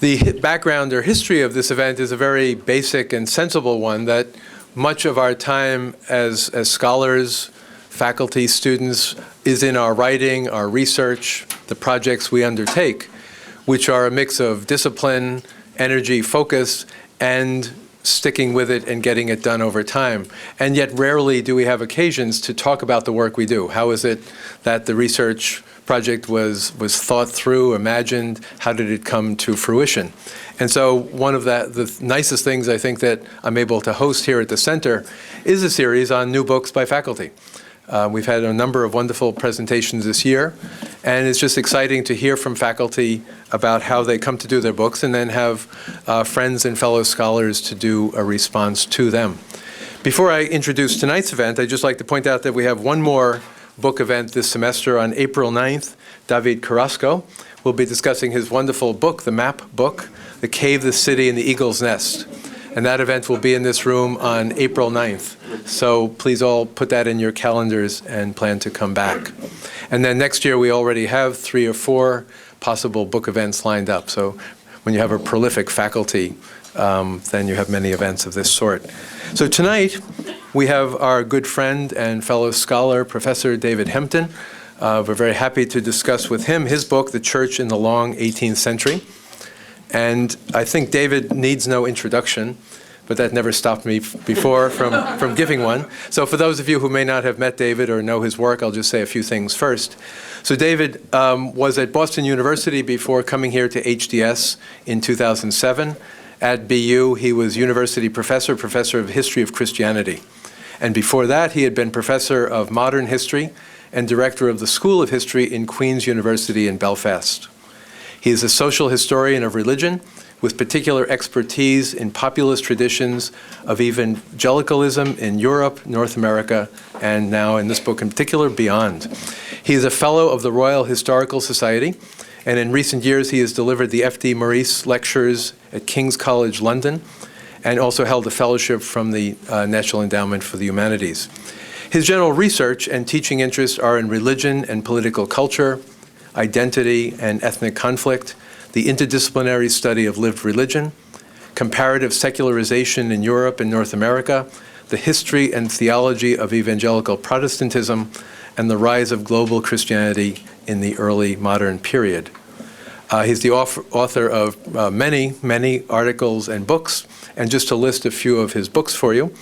The background or history of this event is a very basic and sensible one, that much of our time as scholars, faculty, students, is in our writing, our research, the projects we undertake, which are a mix of discipline, energy, focus, and sticking with it and getting it done over time. And yet rarely do we have occasions to talk about the work we do. How is it that the research project was thought through, imagined? How did it come to fruition? And so one of the nicest things I think that I'm able to host here at the center is a series on new books by faculty. We've had a number of wonderful presentations this year, and it's just exciting to hear from faculty about how they come to do their books, and then have friends and fellow scholars to do a response to them. Before I introduce tonight's event, I'd just like to point out that we have one more book event this semester on April 9th. David Carrasco will be discussing his wonderful book, the map book, The Cave, the City, and the Eagle's Nest. And that event will be in this room on April 9th. So please all put that in your calendars and plan to come back. And then next year we already have 3 or 4 possible book events lined up. So when you have a prolific faculty, then you have many events of this sort. So tonight we have our good friend and fellow scholar, Professor David Hempton. We're very happy to discuss with him his book, The Church in the Long 18th Century. And I think David needs no introduction, but that never stopped me before from giving one. So for those of you who may not have met David or know his work, I'll just say a few things first. So David was at Boston University before coming here to HDS in 2007. At BU, he was university professor of history of Christianity. And before that, he had been professor of modern history and director of the School of History in Queen's University in Belfast. He is a social historian of religion with particular expertise in populist traditions of evangelicalism in Europe, North America, and now in this book in particular, beyond. He is a fellow of the Royal Historical Society, and in recent years he has delivered the F.D. Maurice Lectures at King's College London, and also held a fellowship from the National Endowment for the Humanities. His general research and teaching interests are in religion and political culture, identity and ethnic conflict, the interdisciplinary study of lived religion, comparative secularization in Europe and North America, the history and theology of evangelical Protestantism, and the rise of global Christianity in the early modern period. He's the author of many articles and books, and just to list a few of his books for you.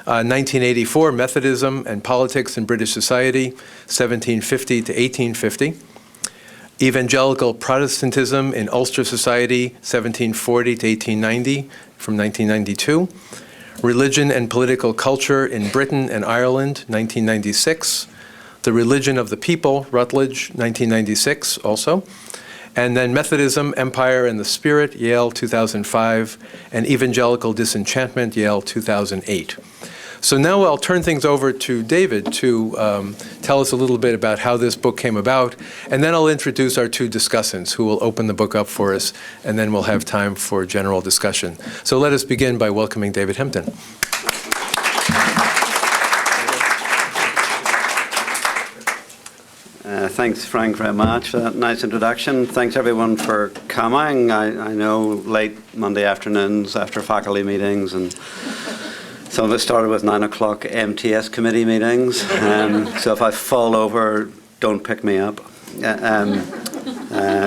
1984, Methodism and Politics in British Society, 1750 to 1850. Evangelical Protestantism in Ulster Society, 1740 to 1890, from 1992. Religion and Political Culture in Britain and Ireland, 1996. The Religion of the People, Rutledge, 1996 also. And then Methodism, Empire and the Spirit, Yale, 2005. And Evangelical Disenchantment, Yale, 2008. So now I'll turn things over to David to tell us a little bit about how this book came about, and then I'll introduce our 2 discussants who will open the book up for us, and then we'll have time for general discussion. So let us begin by welcoming David Hempton. Thanks, Frank, very much for that nice introduction. Thanks, everyone, for coming. I know late Monday afternoons after faculty meetings, and some of us started with 9 o'clock MTS committee meetings. So if I fall over, don't pick me up.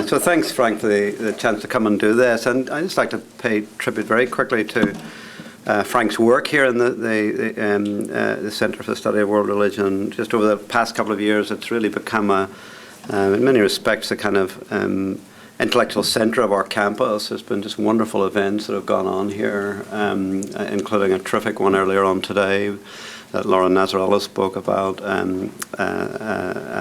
So thanks, Frank, for the chance to come and do this. And I'd just like to pay tribute very quickly to Frank's work here in the Centre for the Study of World Religion. Just over the past couple of years, it's really become, in many respects, a kind of intellectual centre of our campus. There's been just wonderful events that have gone on here, including a terrific one earlier on today that Laura Nazarella spoke about,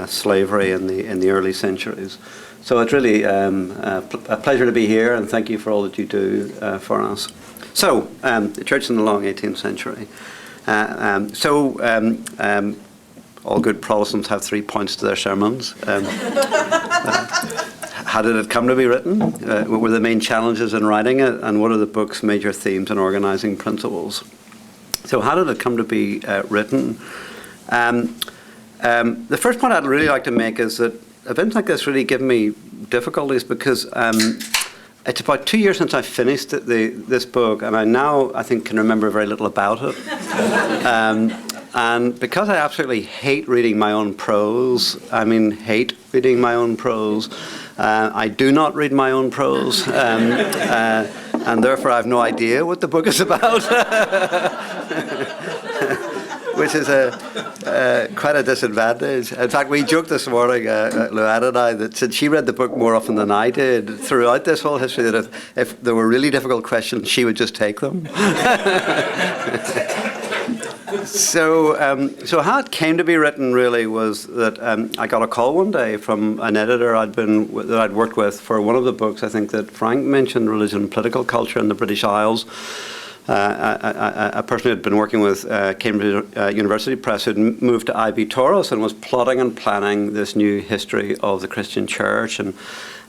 slavery in the early centuries. So it's really a pleasure to be here, and thank you for all that you do for us. So, the Church in the Long 18th Century. All good Protestants have 3 points to their sermons. How did it come to be written? What were the main challenges in writing it? And what are the book's major themes and organizing principles? So how did it come to be written? The first point I'd really like to make is that events like this really give me difficulties because it's about 2 years since I finished this book, and I think can remember very little about it. And because I absolutely hate reading my own prose, hate reading my own prose, I do not read my own prose, and therefore I have no idea what the book is about. Which is quite a disadvantage. In fact, we joked this morning, Luann and I, that since she read the book more often than I did throughout this whole history, that if there were really difficult questions, she would just take them. So how it came to be written really was that I got a call one day from an editor that I'd worked with for one of the books, I think that Frank mentioned, Religion and Political Culture in the British Isles. A person who had been working with Cambridge University Press had moved to Tauris and was plotting and planning this new history of the Christian Church, and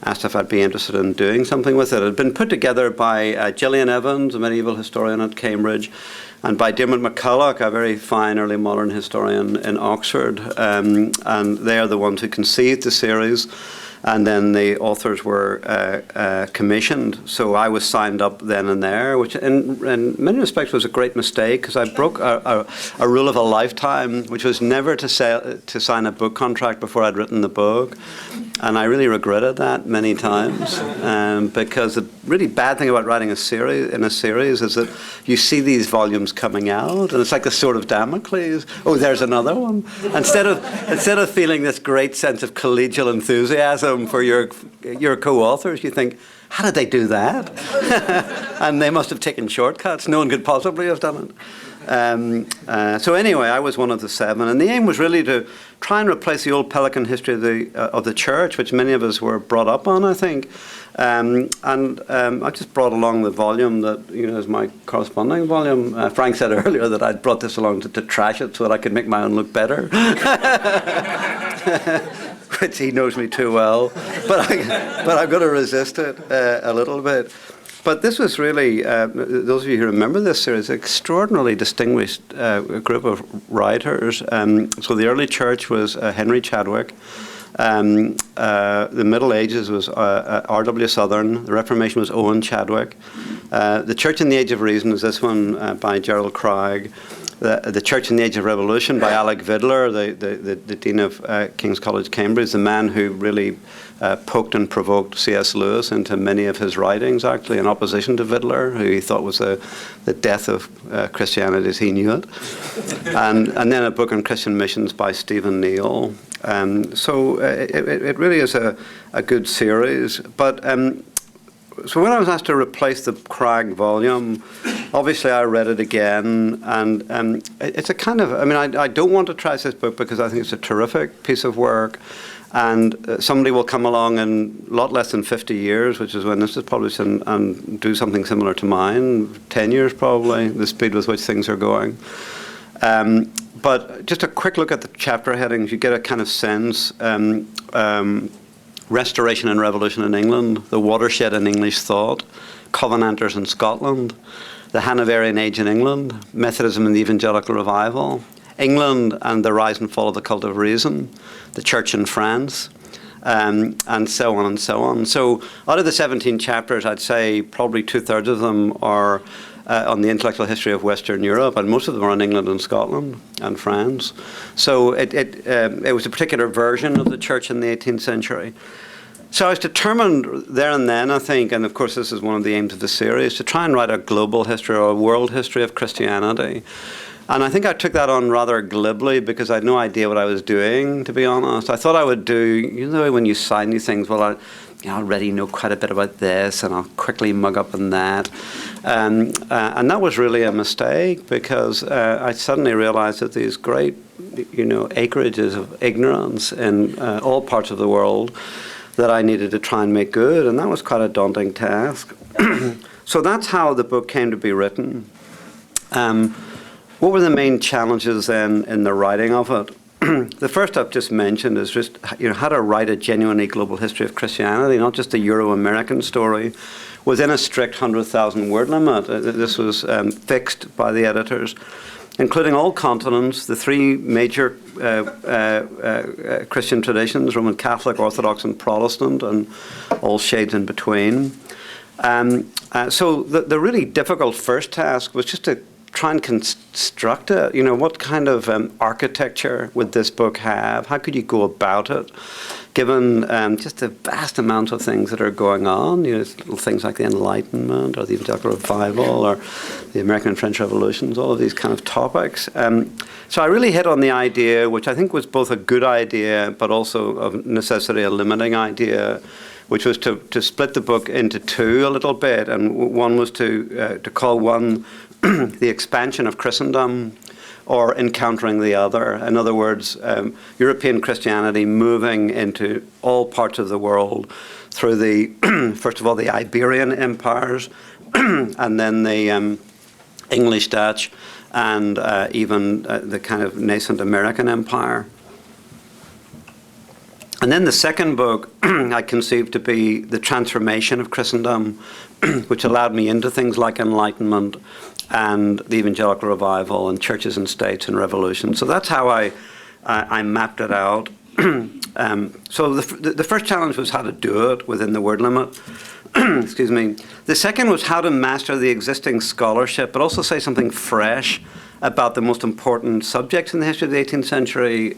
asked if I'd be interested in doing something with it. It had been put together by Gillian Evans, a medieval historian at Cambridge, and by Diarmaid MacCulloch, a very fine early modern historian in Oxford. And they are the ones who conceived the series. And then the authors were commissioned. So I was signed up then and there, which in many respects was a great mistake, because I broke a rule of a lifetime, which was never to sign a book contract before I'd written the book. And I really regretted that many times, because the really bad thing about writing a series is that you see these volumes coming out, and it's like the sword of Damocles. Oh, there's another one. Instead of feeling this great sense of collegial enthusiasm for your co-authors, you think, how did they do that? And they must have taken shortcuts. No one could possibly have done it. So anyway, I was one of the 7, and the aim was really to try and replace the old Pelican history of the church, which many of us were brought up on, I think. I just brought along the volume that is my corresponding volume. Frank said earlier that I'd brought this along to trash it so that I could make my own look better. Which he knows me too well, but I'm going to resist it a little bit. But this was really, those of you who remember this series, an extraordinarily distinguished group of writers. So the early church was Henry Chadwick. The Middle Ages was R.W. Southern. The Reformation was Owen Chadwick. The Church in the Age of Reason is this one by Gerald Craig. The Church in the Age of Revolution by Alec Vidler, the Dean of King's College, Cambridge, the man who really poked and provoked C.S. Lewis into many of his writings, actually, in opposition to Vidler, who he thought was the death of Christianity as he knew it. And then a book on Christian missions by Stephen Neal. So it really is a good series. But so when I was asked to replace the Cragg volume, obviously I read it again, and it's a kind of, I don't want to trash this book because I think it's a terrific piece of work, and somebody will come along in a lot less than 50 years, which is when this is published, and do something similar to mine, 10 years probably, the speed with which things are going. But just a quick look at the chapter headings, you get a kind of sense. Restoration and Revolution in England, the watershed in English thought, Covenanters in Scotland, the Hanoverian Age in England, Methodism and the Evangelical Revival, England and the rise and fall of the cult of reason, the Church in France, and so on and so on. So out of the 17 chapters, I'd say probably 2/3 of them are on the intellectual history of Western Europe, and most of them are on England and Scotland and France. So it was a particular version of the church in the 18th century. So I was determined there and then, I think, and of course this is one of the aims of the series, to try and write a global history or a world history of Christianity. And I think I took that on rather glibly because I had no idea what I was doing, to be honest. I thought I would do, when you sign these things, well, I already know quite a bit about this, and I'll quickly mug up on that. And that was really a mistake, because I suddenly realized that these great, acreages of ignorance in all parts of the world that I needed to try and make good, and that was quite a daunting task. So that's how the book came to be written. What were the main challenges then in the writing of it? The first I've just mentioned is just how to write a genuinely global history of Christianity, not just a Euro-American story, within a strict 100,000 word limit. This was fixed by the editors, including all continents, the 3 major Christian traditions, Roman Catholic, Orthodox and Protestant, and all shades in between. So the really difficult first task was just to try and construct it. What kind of architecture would this book have? How could you go about it, given just the vast amounts of things that are going on? Little things like the Enlightenment or the Evangelical Revival or the American and French Revolutions, all of these kind of topics. So I really hit on the idea, which I think was both a good idea, but also of necessity a limiting idea, which was to split the book into two a little bit. And one was to call one the expansion of Christendom, or encountering the other. In other words, European Christianity moving into all parts of the world through the, first of all, the Iberian empires, and then the English, Dutch, and even the kind of nascent American empire. And then the second book I conceived to be the transformation of Christendom, which allowed me into things like Enlightenment and the Evangelical Revival and churches and states and revolution. So that's how I mapped it out. So the first challenge was how to do it within the word limit. Excuse me. The second was how to master the existing scholarship, but also say something fresh about the most important subjects in the history of the 18th century.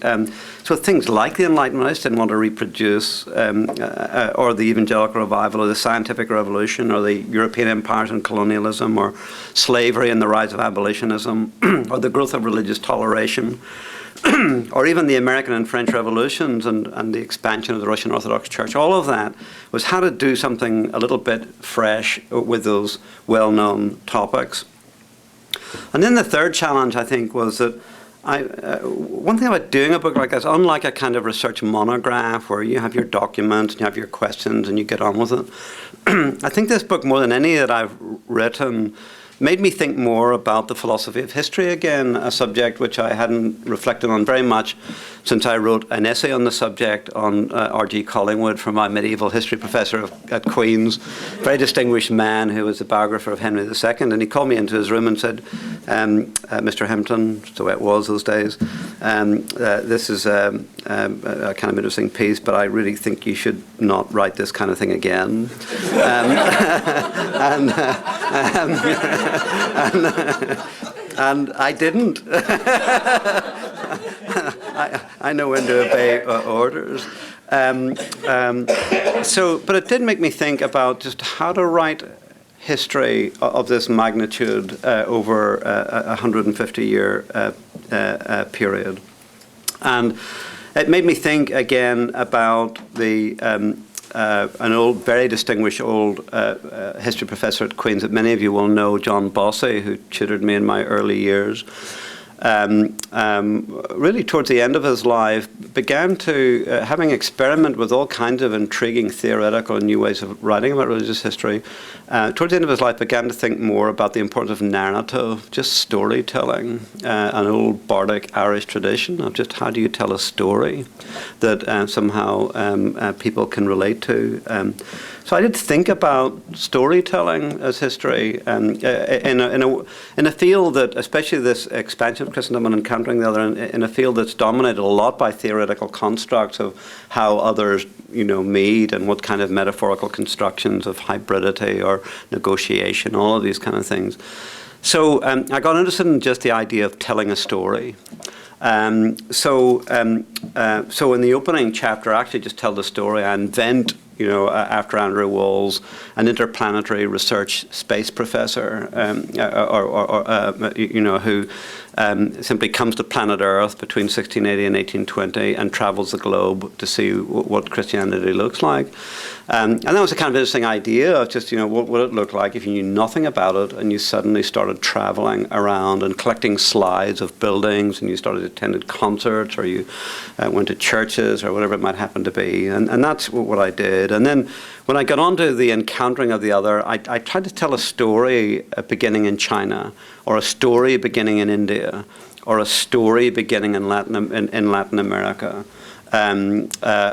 So things like the Enlightenment, I just didn't want to reproduce, or the Evangelical Revival, or the Scientific Revolution, or the European empires and colonialism, or slavery and the rise of abolitionism, or the growth of religious toleration, or even the American and French revolutions and the expansion of the Russian Orthodox Church. All of that was how to do something a little bit fresh with those well-known topics. And then the third challenge, I think, was that one thing about doing a book like this, unlike a kind of research monograph where you have your documents and you have your questions and you get on with it, I think this book, more than any that I've written, made me think more about the philosophy of history again, a subject which I hadn't reflected on very much since I wrote an essay on the subject on R.G. Collingwood from my medieval history professor at Queen's, very distinguished man who was the biographer of Henry II. And he called me into his room and said, Mr. Hempton, the way it was those days, this is a kind of interesting piece, but I really think you should not write this kind of thing again. And I didn't. I know when to obey orders. But it did make me think about just how to write history of this magnitude over a 150-year period. And it made me think again about an old, very distinguished old history professor at Queen's that many of you will know, John Bossy, who tutored me in my early years. Really towards the end of his life, began to, having experimented with all kinds of intriguing theoretical and new ways of writing about religious history, towards the end of his life began to think more about the importance of narrative, just storytelling, an old bardic Irish tradition of just how do you tell a story that somehow people can relate to. So I did think about storytelling as history in a field that, especially this expansion of Christendom and encountering the other, in a field that's dominated a lot by theoretical constructs of how others, meet and what kind of metaphorical constructions of hybridity or negotiation, all of these kind of things. So I got interested in just the idea of telling a story. So in the opening chapter, I actually just tell the story. I invent, after Andrew Walls, an interplanetary research space professor, who simply comes to planet Earth between 1680 and 1820 and travels the globe to see what Christianity looks like. And that was a kind of interesting idea of just, what would it look like if you knew nothing about it and you suddenly started traveling around and collecting slides of buildings and you started attending concerts or you went to churches or whatever it might happen to be. And that's what I did. And then when I got onto the encountering of the other, I tried to tell a story beginning in China, or a story beginning in India, or a story beginning in Latin America,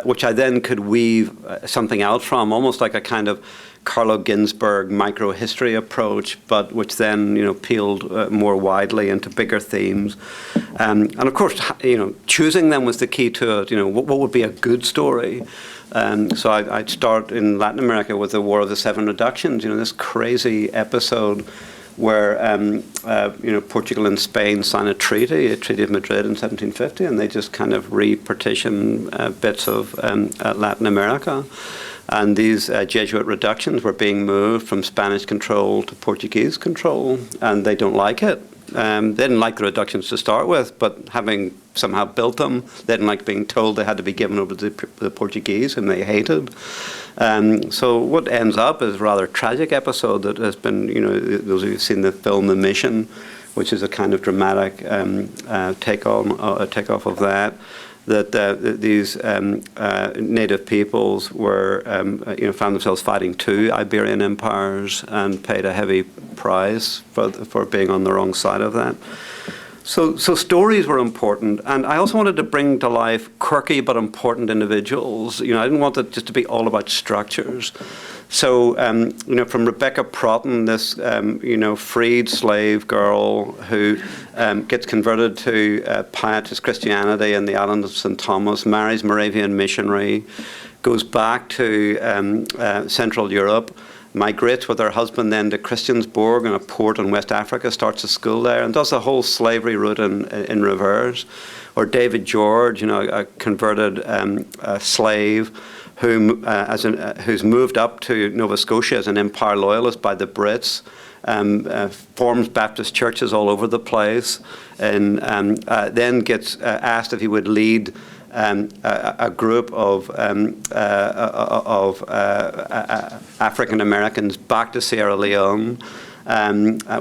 which I then could weave something out from, almost like a kind of Carlo Ginzburg micro-history approach, but which then, peeled more widely into bigger themes. And of course, choosing them was the key to it. What would be a good story? So I'd start in Latin America with the War of the Seven Reductions, this crazy episode where Portugal and Spain sign a Treaty of Madrid in 1750, and they just kind of repartition bits of Latin America. And these Jesuit reductions were being moved from Spanish control to Portuguese control, and they don't like it. They didn't like the reductions to start with, but having somehow built them, they didn't like being told they had to be given over to the Portuguese, whom they hated. So what ends up is a rather tragic episode that has been, those of you who've seen the film The Mission, which is a kind of dramatic takeoff of that. That these native peoples were, found themselves fighting two Iberian empires and paid a heavy price for being on the wrong side of that. So stories were important, and I also wanted to bring to life quirky but important individuals. I didn't want it just to be all about structures. So, from Rebecca Proughton, this, freed slave girl who gets converted to pietist Christianity in the island of St. Thomas, marries Moravian missionary, goes back to Central Europe, migrates with her husband then to Christiansborg in a port in West Africa, starts a school there, and does the whole slavery route in reverse. Or David George, a converted slave who's moved up to Nova Scotia as an Empire loyalist by the Brits, forms Baptist churches all over the place, and then gets asked if he would lead a group of African Americans back to Sierra Leone,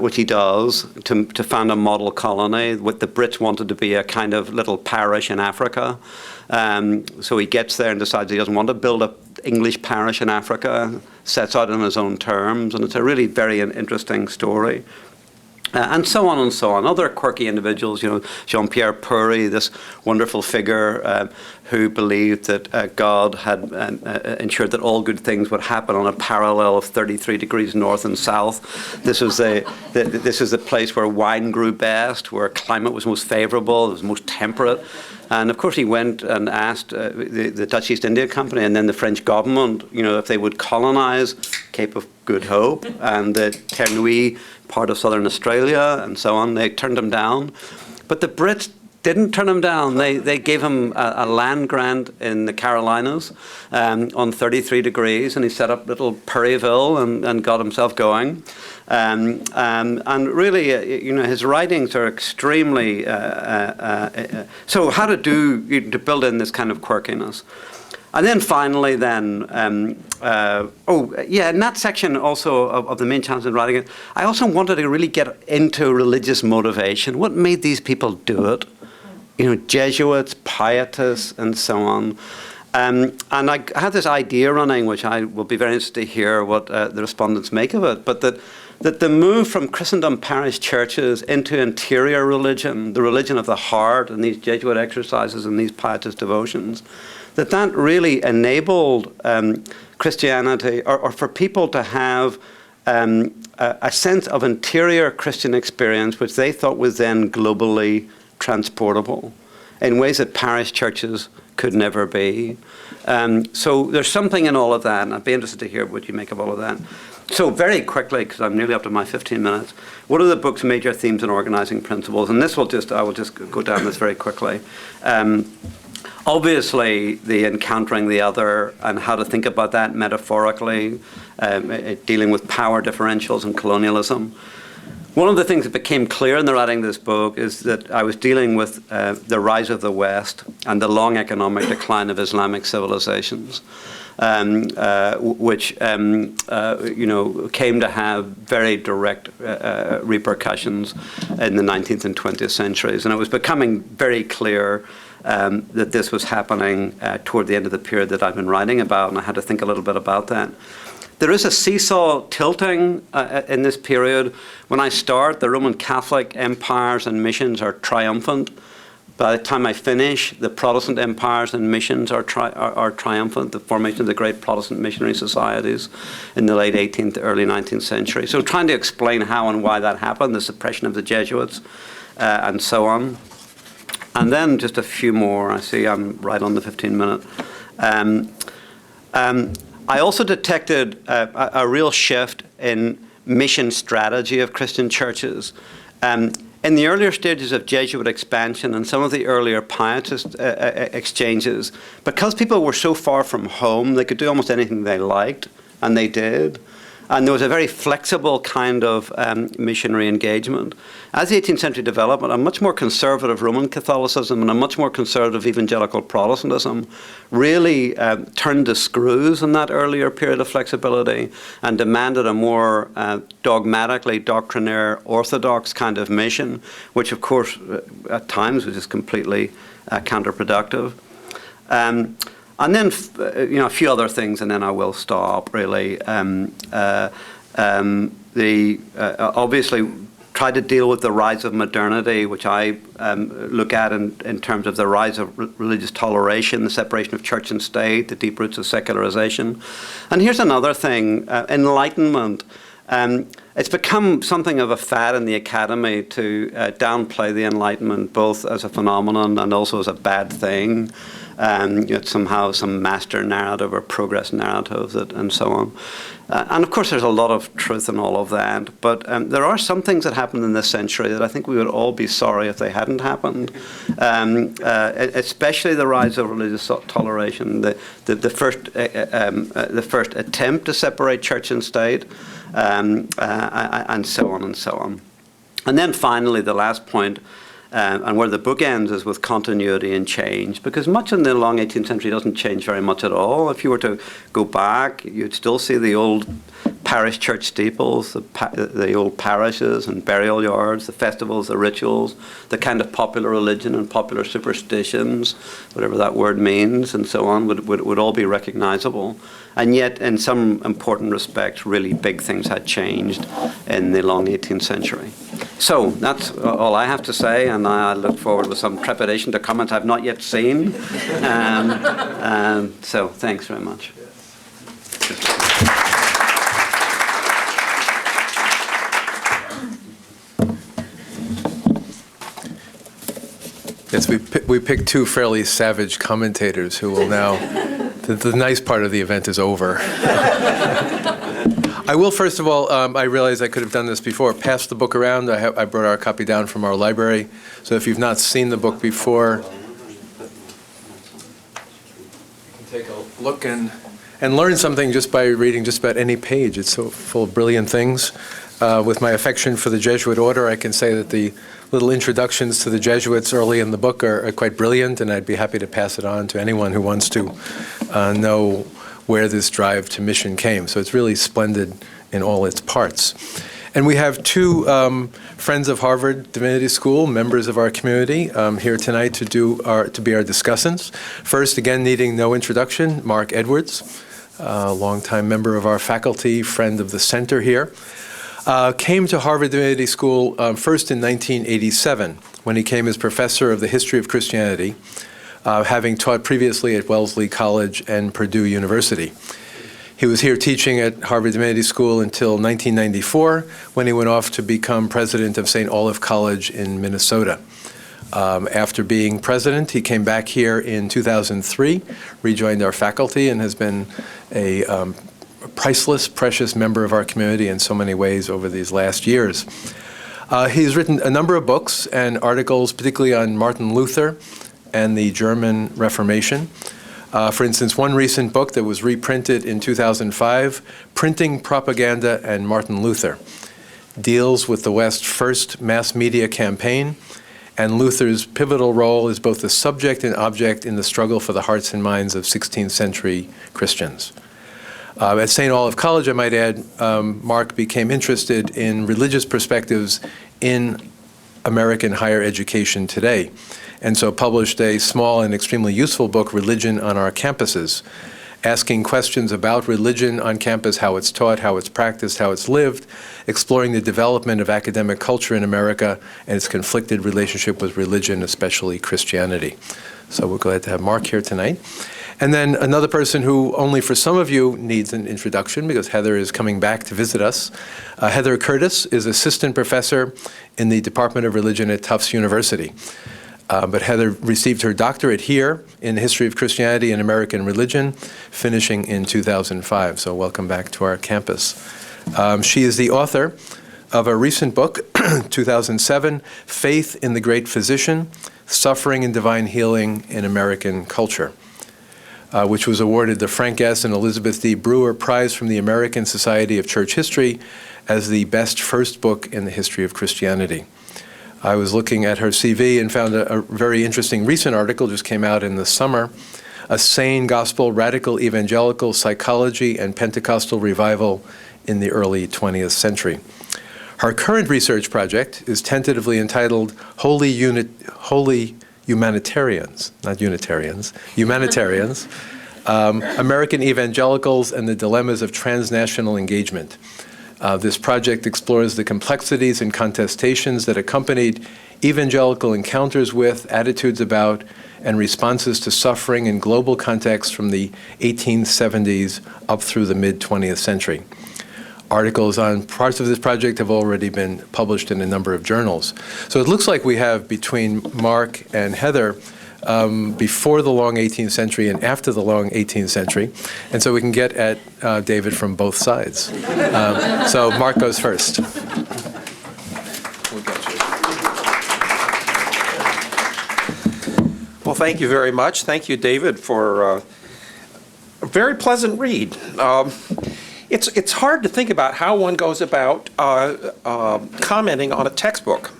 which he does, to found a model colony. What the Brits wanted to be a kind of little parish in Africa. So he gets there and decides he doesn't want to build an English parish in Africa, sets out on his own terms, and it's a really very interesting story. And so on and so on. Other quirky individuals, Jean-Pierre Puri, this wonderful figure who believed that God had ensured that all good things would happen on a parallel of 33 degrees north and south. This was the place where wine grew best, where climate was most favorable, it was most temperate. And of course he went and asked the Dutch East India Company and then the French government, if they would colonize Cape of Good Hope and the Terre-Neuve part of southern Australia and so on. They turned him down. But the Brits didn't turn him down. They gave him a land grant in the Carolinas on 33 degrees, and he set up little Purryville and got himself going. And really, his writings are extremely... so how to build in this kind of quirkiness. And then finally, in that section also of the main challenge in writing it, I also wanted to really get into religious motivation. What made these people do it? Jesuits, pietists, and so on. And I had this idea running, which I will be very interested to hear what the respondents make of it, but that the move from Christendom parish churches into interior religion, the religion of the heart, and these Jesuit exercises and these pietist devotions, that really enabled Christianity, or for people to have a sense of interior Christian experience, which they thought was then globally transportable in ways that parish churches could never be. So there's something in all of that, and I'd be interested to hear what you make of all of that. So very quickly, because I'm nearly up to my 15 minutes, what are the book's major themes and organizing principles? And I will just go down this very quickly. Obviously, the encountering the other and how to think about that metaphorically, dealing with power differentials and colonialism. One of the things that became clear in the writing of this book is that I was dealing with the rise of the West and the long economic decline of Islamic civilizations, which came to have very direct repercussions in the 19th and 20th centuries. And it was becoming very clear that this was happening toward the end of the period that I've been writing about, and I had to think a little bit about that. There is a seesaw tilting in this period. When I start, the Roman Catholic empires and missions are triumphant, By the time I finish, the Protestant empires and missions are triumphant, the formation of the great Protestant missionary societies in the late 18th, early 19th century. So trying to explain how and why that happened, the suppression of the Jesuits, and so on. And then just a few more. I see I'm right on the 15-minute. I also detected a real shift in mission strategy of Christian churches. In the earlier stages of Jesuit expansion and some of the earlier Pietist exchanges, because people were so far from home, they could do almost anything they liked, and they did. And there was a very flexible kind of missionary engagement. As the 18th century developed, a much more conservative Roman Catholicism and a much more conservative evangelical Protestantism really turned the screws in that earlier period of flexibility and demanded a more dogmatically doctrinaire orthodox kind of mission, which of course at times was just completely counterproductive. And then, a few other things, and then I will stop, really. Obviously, try to deal with the rise of modernity, which I look at in terms of the rise of religious toleration, the separation of church and state, the deep roots of secularization. And here's another thing, enlightenment. It's become something of a fad in the academy to downplay the Enlightenment, both as a phenomenon and also as a bad thing. Somehow some master narrative or progress narrative and so on. And of course there's a lot of truth in all of that, but there are some things that happened in this century that I think we would all be sorry if they hadn't happened, especially the rise of religious toleration, the first attempt to separate church and state, and so on and so on. And then finally, the last point, and where the book ends is with continuity and change, because much in the long 18th century doesn't change very much at all. If you were to go back, you'd still see the old parish church steeples, the old parishes and burial yards, the festivals, the rituals, the kind of popular religion and popular superstitions, whatever that word means, and so on, would all be recognizable. And yet, in some important respects, really big things had changed in the long 18th century. So that's all I have to say, and I look forward with some trepidation to comments I've not yet seen. So thanks very much. Yes, we picked two fairly savage commentators who will now, the nice part of the event is over. I will, first of all, I realize I could have done this before, pass the book around. I brought our copy down from our library. So if you've not seen the book before, you can take a look and learn something just by reading just about any page. It's so full of brilliant things. With my affection for the Jesuit order, I can say that the little introductions to the Jesuits early in the book are quite brilliant, and I'd be happy to pass it on to anyone who wants to know where this drive to mission came. So it's really splendid in all its parts. And we have two friends of Harvard Divinity School, members of our community, here tonight to be our discussants. First, again, needing no introduction, Mark Edwards, a longtime member of our faculty, friend of the center here. Came to Harvard Divinity School first in 1987, when he came as professor of the history of Christianity, having taught previously at Wellesley College and Purdue University. He was here teaching at Harvard Divinity School until 1994, when he went off to become president of St. Olaf College in Minnesota. After being president, he came back here in 2003, rejoined our faculty, and has been a priceless, precious member of our community in so many ways over these last years. He's written a number of books and articles, particularly on Martin Luther and the German Reformation. For instance, one recent book that was reprinted in 2005, Printing Propaganda and Martin Luther, deals with the West's first mass media campaign and Luther's pivotal role as both the subject and object in the struggle for the hearts and minds of 16th century Christians. At St. Olaf College, I might add, Mark became interested in religious perspectives in American higher education today, and so published a small and extremely useful book, Religion on Our Campuses. asking questions about religion on campus, how it's taught, how it's practiced, how it's lived, exploring the development of academic culture in America and its conflicted relationship with religion, especially Christianity. So we're glad to have Mark here tonight. And then another person who only for some of you needs an introduction because Heather is coming back to visit us. Heather Curtis is assistant professor in the Department of Religion at Tufts University. But Heather received her doctorate here in the history of Christianity and American religion, finishing in 2005. So welcome back to our campus. She is the author of a recent book, 2007, Faith in the Great Physician, Suffering and Divine Healing in American Culture, which was awarded the Frank S. and Elizabeth D. Brewer Prize from the American Society of Church History as the best first book in the history of Christianity. I was looking at her CV and found a very interesting recent article, just came out in the summer, A Sane Gospel, Radical Evangelical Psychology and Pentecostal Revival in the Early 20th Century. Her current research project is tentatively entitled Holy Humanitarians, not Unitarians, Humanitarians, American Evangelicals and the Dilemmas of Transnational Engagement. This project explores the complexities and contestations that accompanied evangelical encounters with, attitudes about, and responses to suffering in global context from the 1870s up through the mid-20th century. Articles on parts of this project have already been published in a number of journals. So it looks like we have between Mark and Heather before the long 18th century and after the long 18th century. And so we can get at David from both sides. So Mark goes first. Well, thank you very much. Thank you, David, for a very pleasant read. It's hard to think about how one goes about commenting on a textbook.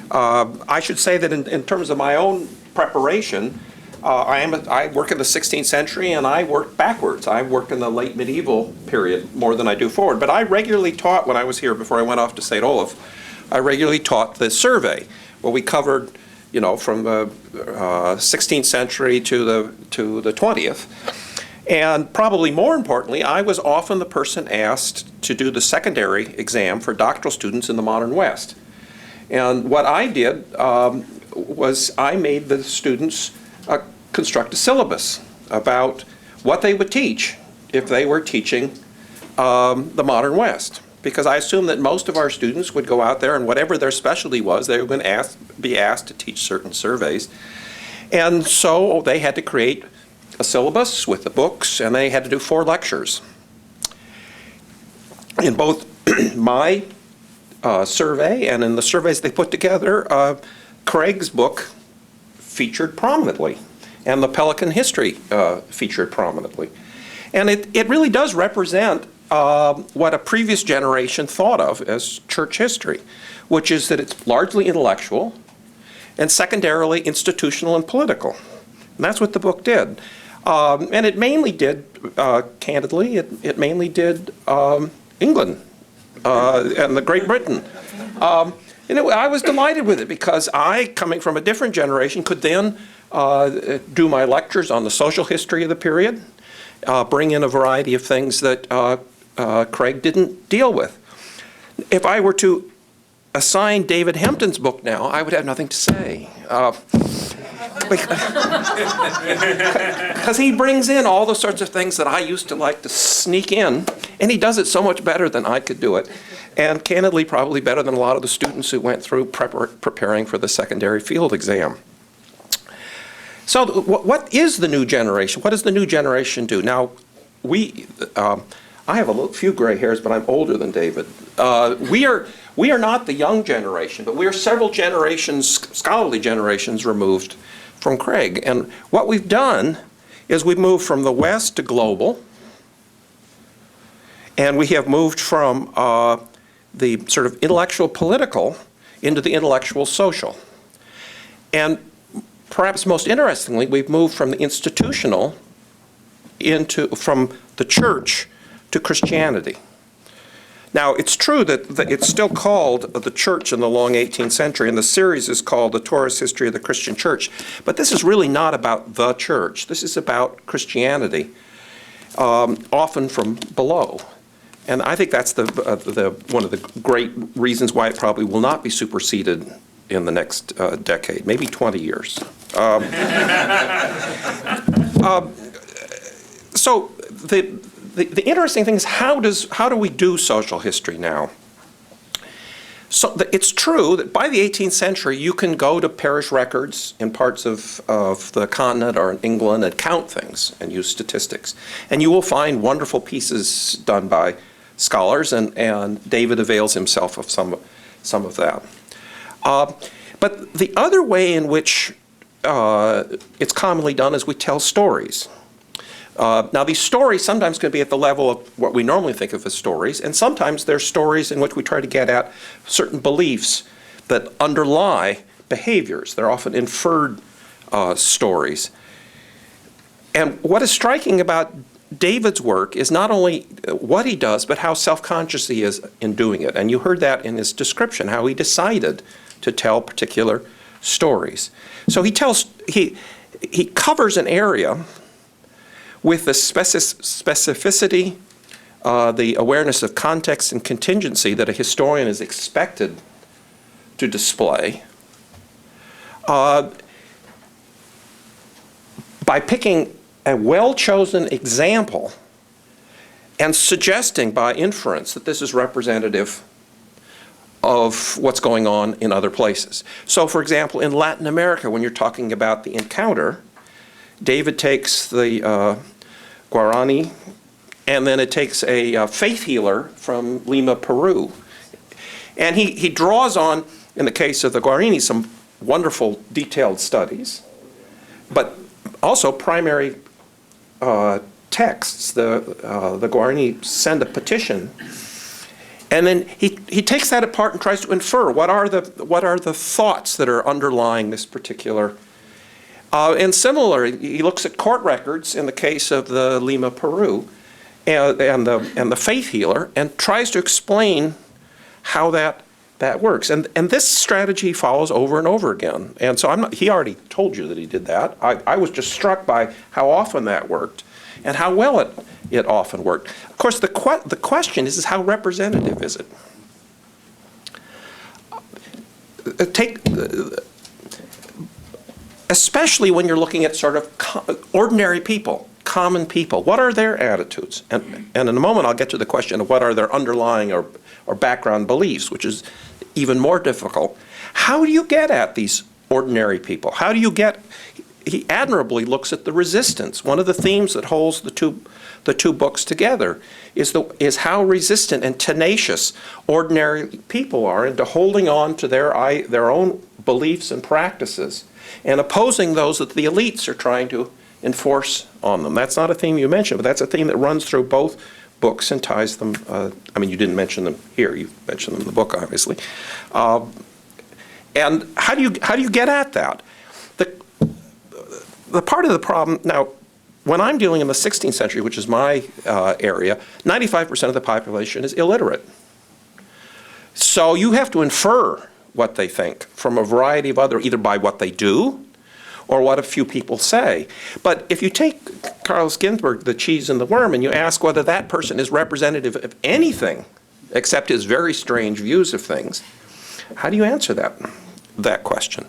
I should say that in terms of my own preparation, I work in the 16th century and I work backwards. I work in the late medieval period more than I do forward. But I regularly taught, when I was here before I went off to St. Olaf, I regularly taught the survey, where we covered, from the 16th century to the 20th. And probably more importantly, I was often the person asked to do the secondary exam for doctoral students in the modern West. And what I did was I made the students construct a syllabus about what they would teach if they were teaching the modern West. Because I assumed that most of our students would go out there and whatever their specialty was, they were going to be asked to teach certain surveys. And so they had to create a syllabus with the books, and they had to do 4 lectures. In both my survey and in the surveys they put together, Craig's book featured prominently, and the Pelican History featured prominently. And it really does represent what a previous generation thought of as church history, which is that it's largely intellectual and secondarily institutional and political. And that's what the book did. And it mainly did, candidly, it mainly did England and the Great Britain. I was delighted with it because I, coming from a different generation, could then do my lectures on the social history of the period, bring in a variety of things that Craig didn't deal with. If I were to assign David Hempton's book now, I would have nothing to say. Because he brings in all the sorts of things that I used to like to sneak in, and he does it so much better than I could do it, and candidly probably better than a lot of the students who went through preparing for the secondary field exam. So what is the new generation? What does the new generation do? Now, I have a few gray hairs, but I'm older than David. We are not the young generation, but we are several generations, scholarly generations, removed from Craig. And what we've done is we've moved from the West to global, and we have moved from the sort of intellectual political into the intellectual social. And perhaps most interestingly, we've moved from the institutional from the church to Christianity. Now, it's true that it's still called the church in the long 18th century, and the series is called The Tauris History of the Christian Church. But this is really not about the church. This is about Christianity. often from below. And I think that's one of the great reasons why it probably will not be superseded in the next decade, maybe 20 years. So the interesting thing is how do we do social history now? So it's true that by the 18th century, you can go to parish records in parts of the continent or in England and count things and use statistics. And you will find wonderful pieces done by scholars, and David avails himself of some of that. But the other way in which it's commonly done is we tell stories. Now, these stories sometimes can be at the level of what we normally think of as stories, and sometimes they're stories in which we try to get at certain beliefs that underlie behaviors. They're often inferred stories. And what is striking about David's work is not only what he does, but how self-conscious he is in doing it. And you heard that in his description, how he decided to tell particular stories. So he covers an area with the specificity, the awareness of context and contingency that a historian is expected to display, by picking a well-chosen example and suggesting by inference that this is representative of what's going on in other places. So, for example, in Latin America, when you're talking about the encounter, David takes the Guarani, and then it takes a faith healer from Lima, Peru. And he draws on, in the case of the Guarani, some wonderful detailed studies, but also primary texts. The Guarani send a petition, and then he takes that apart and tries to infer what are the thoughts that are underlying this particular. And similarly, he looks at court records in the case of the Lima, Peru, and the faith healer, and tries to explain how that works. And this strategy follows over and over again. And so he already told you that he did that. I was just struck by how often that worked and how well it often worked. Of course, the question is how representative is it? Especially when you're looking at sort of ordinary people, common people. What are their attitudes? And in a moment I'll get to the question of what are their underlying or background beliefs, which is even more difficult. How do you get at these ordinary people? How do you get? He admirably looks at the resistance. One of the themes that holds the two books together is how resistant and tenacious ordinary people are into holding on to their own beliefs and practices, and opposing those that the elites are trying to enforce on them. That's not a theme you mentioned, but that's a theme that runs through both books and ties them. I mean, you didn't mention them here. You mentioned them in the book, obviously. And how do you get at that? The part of the problem now, when I'm dealing in the 16th century, which is my area, 95% of the population is illiterate. So you have to infer what they think from a variety of either by what they do or what a few people say. But if you take Carlos Ginzburg, The Cheese and the Worm, and you ask whether that person is representative of anything except his very strange views of things, how do you answer that question?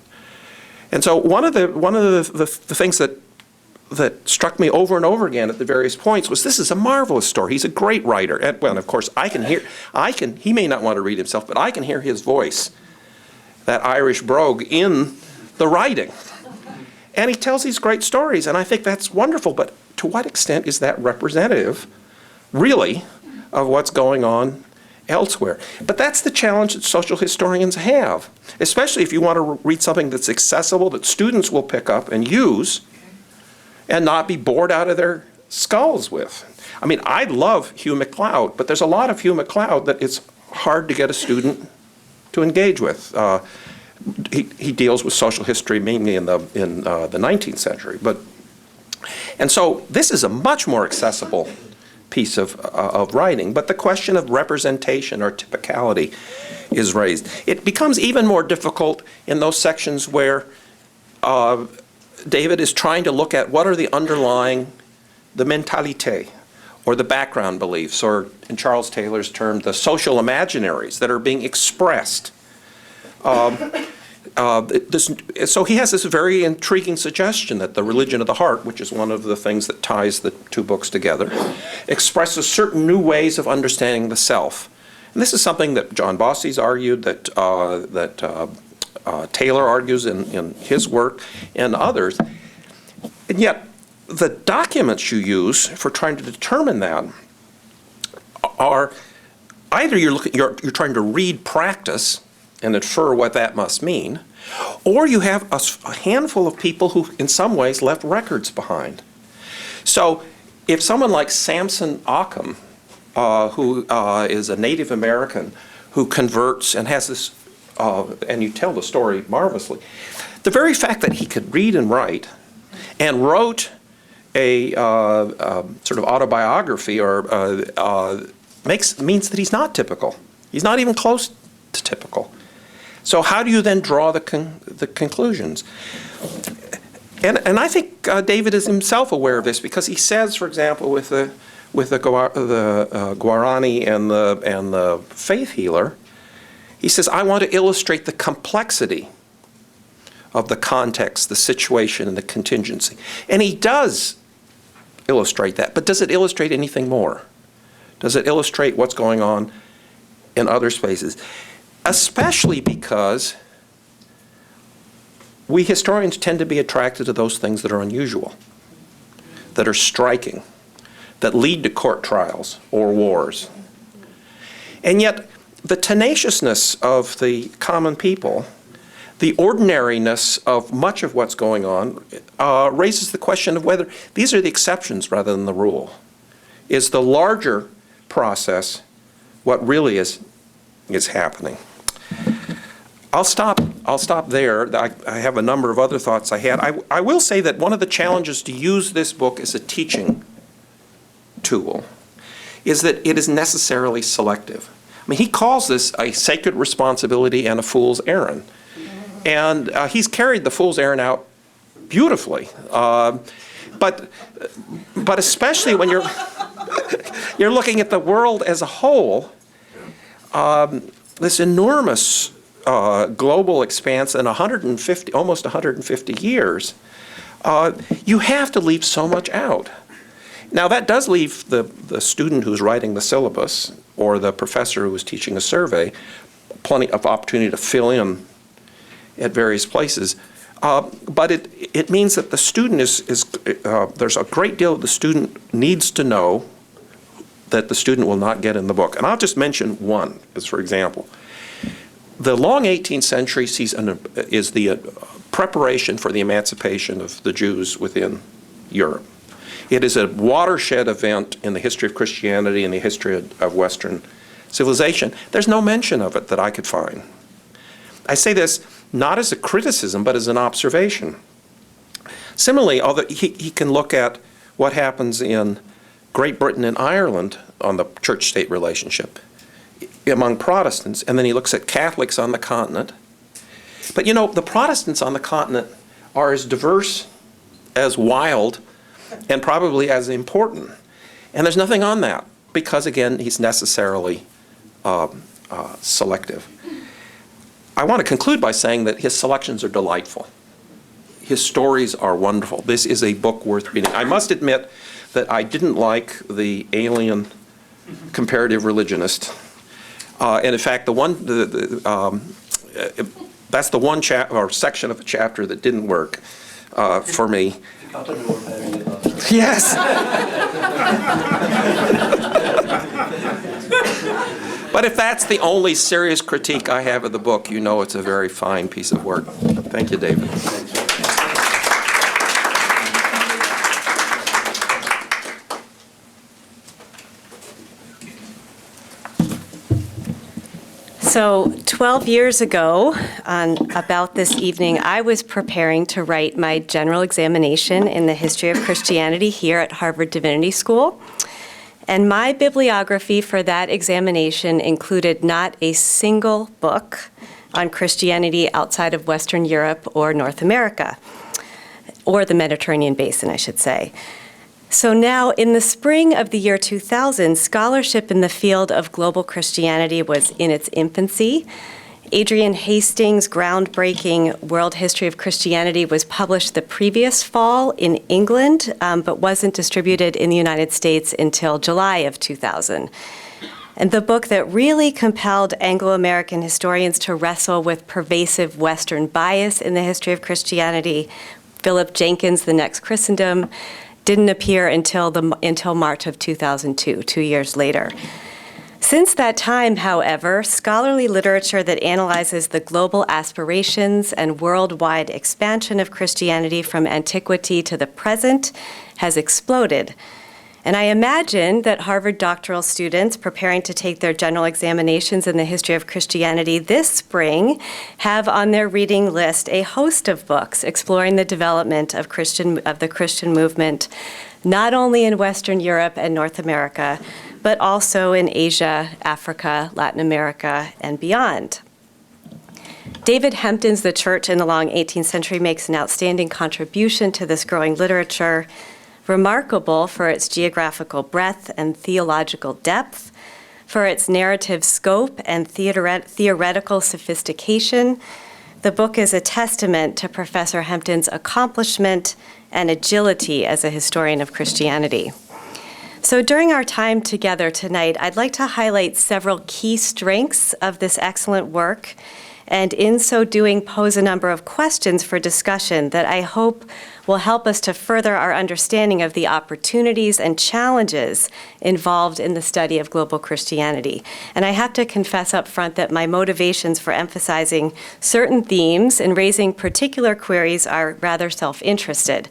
And so one of the things that struck me over and over again at the various points was this is a marvelous story. He's a great writer. And, well, of course, he may not want to read himself, but I can hear his voice, that Irish brogue, in the writing. And he tells these great stories, and I think that's wonderful, but to what extent is that representative, really, of what's going on elsewhere? But that's the challenge that social historians have, especially if you want to read something that's accessible, that students will pick up and use, and not be bored out of their skulls with. I mean, I love Hugh MacLeod, but there's a lot of Hugh MacLeod that it's hard to get a student to engage with. He deals with social history mainly in the 19th century, and so this is a much more accessible piece of writing. But the question of representation or typicality is raised. It becomes even more difficult in those sections where David is trying to look at what are the underlying, the mentalité. or the background beliefs, or in Charles Taylor's term, the social imaginaries that are being expressed. So he has this very intriguing suggestion that the religion of the heart, which is one of the things that ties the two books together, expresses certain new ways of understanding the self. And this is something that John Bossie's argued, that Taylor argues in his work, and others. And yet, the documents you use for trying to determine that are either you're trying to read practice and infer what that must mean, or you have a handful of people who, in some ways, left records behind. So, if someone like Samson Occam, who is a Native American who converts and has this, and you tell the story marvelously, the very fact that he could read and write and wrote a sort of autobiography or means that he's not typical. He's not even close to typical. So how do you then draw the conclusions? And I think David is himself aware of this, because he says, for example, with the Guarani and the faith healer, he says, I want to illustrate the complexity of the context, the situation, and the contingency. And he does illustrate that, but does it illustrate anything more? Does it illustrate what's going on in other spaces? Especially because we historians tend to be attracted to those things that are unusual, that are striking, that lead to court trials or wars. And yet, the tenaciousness of the common people, the ordinariness of much of what's going on, raises the question of whether these are the exceptions rather than the rule. Is the larger process what really is happening? I'll stop there. I have a number of other thoughts I had. I will say that one of the challenges to use this book as a teaching tool is that it is necessarily selective. I mean, he calls this a sacred responsibility and a fool's errand. And he's carried the fool's errand out beautifully. But especially when you're looking at the world as a whole, this enormous global expanse in almost 150 years, you have to leave so much out. Now, that does leave the student who's writing the syllabus or the professor who is teaching a survey plenty of opportunity to fill in at various places. But it means that the student there's a great deal that the student needs to know that the student will not get in the book. And I'll just mention one, as for example. The long 18th century is the preparation for the emancipation of the Jews within Europe. It is a watershed event in the history of Christianity and the history of Western civilization. There's no mention of it that I could find. I say this not as a criticism, but as an observation. Similarly, although he can look at what happens in Great Britain and Ireland on the church-state relationship among Protestants, and then he looks at Catholics on the continent. But you know, the Protestants on the continent are as diverse, as wild, and probably as important. And there's nothing on that, because again, he's necessarily selective. I want to conclude by saying that his selections are delightful. His stories are wonderful. This is a book worth reading. I must admit that I didn't like the alien comparative religionist. And in fact, that's the one section of a chapter that didn't work for me. Yes. But if that's the only serious critique I have of the book, you know it's a very fine piece of work. Thank you, David. So 12 years ago, about this evening, I was preparing to write my general examination in the history of Christianity here at Harvard Divinity School. And my bibliography for that examination included not a single book on Christianity outside of Western Europe or North America, or the Mediterranean basin, I should say. So now, in the spring of the year 2000, scholarship in the field of global Christianity was in its infancy. Adrian Hastings' groundbreaking World History of Christianity was published the previous fall in England, but wasn't distributed in the United States until July of 2000. And the book that really compelled Anglo-American historians to wrestle with pervasive Western bias in the history of Christianity, Philip Jenkins' The Next Christendom, didn't appear until March of 2002, 2 years later. Since that time, however, scholarly literature that analyzes the global aspirations and worldwide expansion of Christianity from antiquity to the present has exploded. And I imagine that Harvard doctoral students preparing to take their general examinations in the history of Christianity this spring have on their reading list a host of books exploring the development of the Christian movement, not only in Western Europe and North America, but also in Asia, Africa, Latin America, and beyond. David Hempton's The Church in the Long 18th Century makes an outstanding contribution to this growing literature, remarkable for its geographical breadth and theological depth, for its narrative scope and theoretical sophistication. The book is a testament to Professor Hempton's accomplishment and agility as a historian of Christianity. So during our time together tonight, I'd like to highlight several key strengths of this excellent work, and in so doing pose a number of questions for discussion that I hope will help us to further our understanding of the opportunities and challenges involved in the study of global Christianity. And I have to confess up front that my motivations for emphasizing certain themes and raising particular queries are rather self-interested.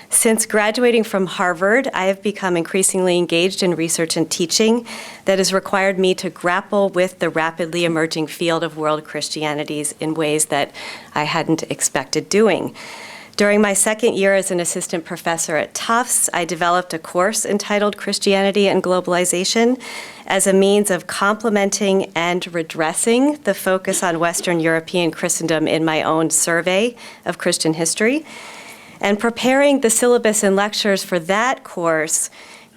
Since graduating from Harvard, I have become increasingly engaged in research and teaching that has required me to grapple with the rapidly emerging field of world Christianities in ways that I hadn't expected doing. During my second year as an assistant professor at Tufts, I developed a course entitled Christianity and Globalization as a means of complementing and redressing the focus on Western European Christendom in my own survey of Christian history. And preparing the syllabus and lectures for that course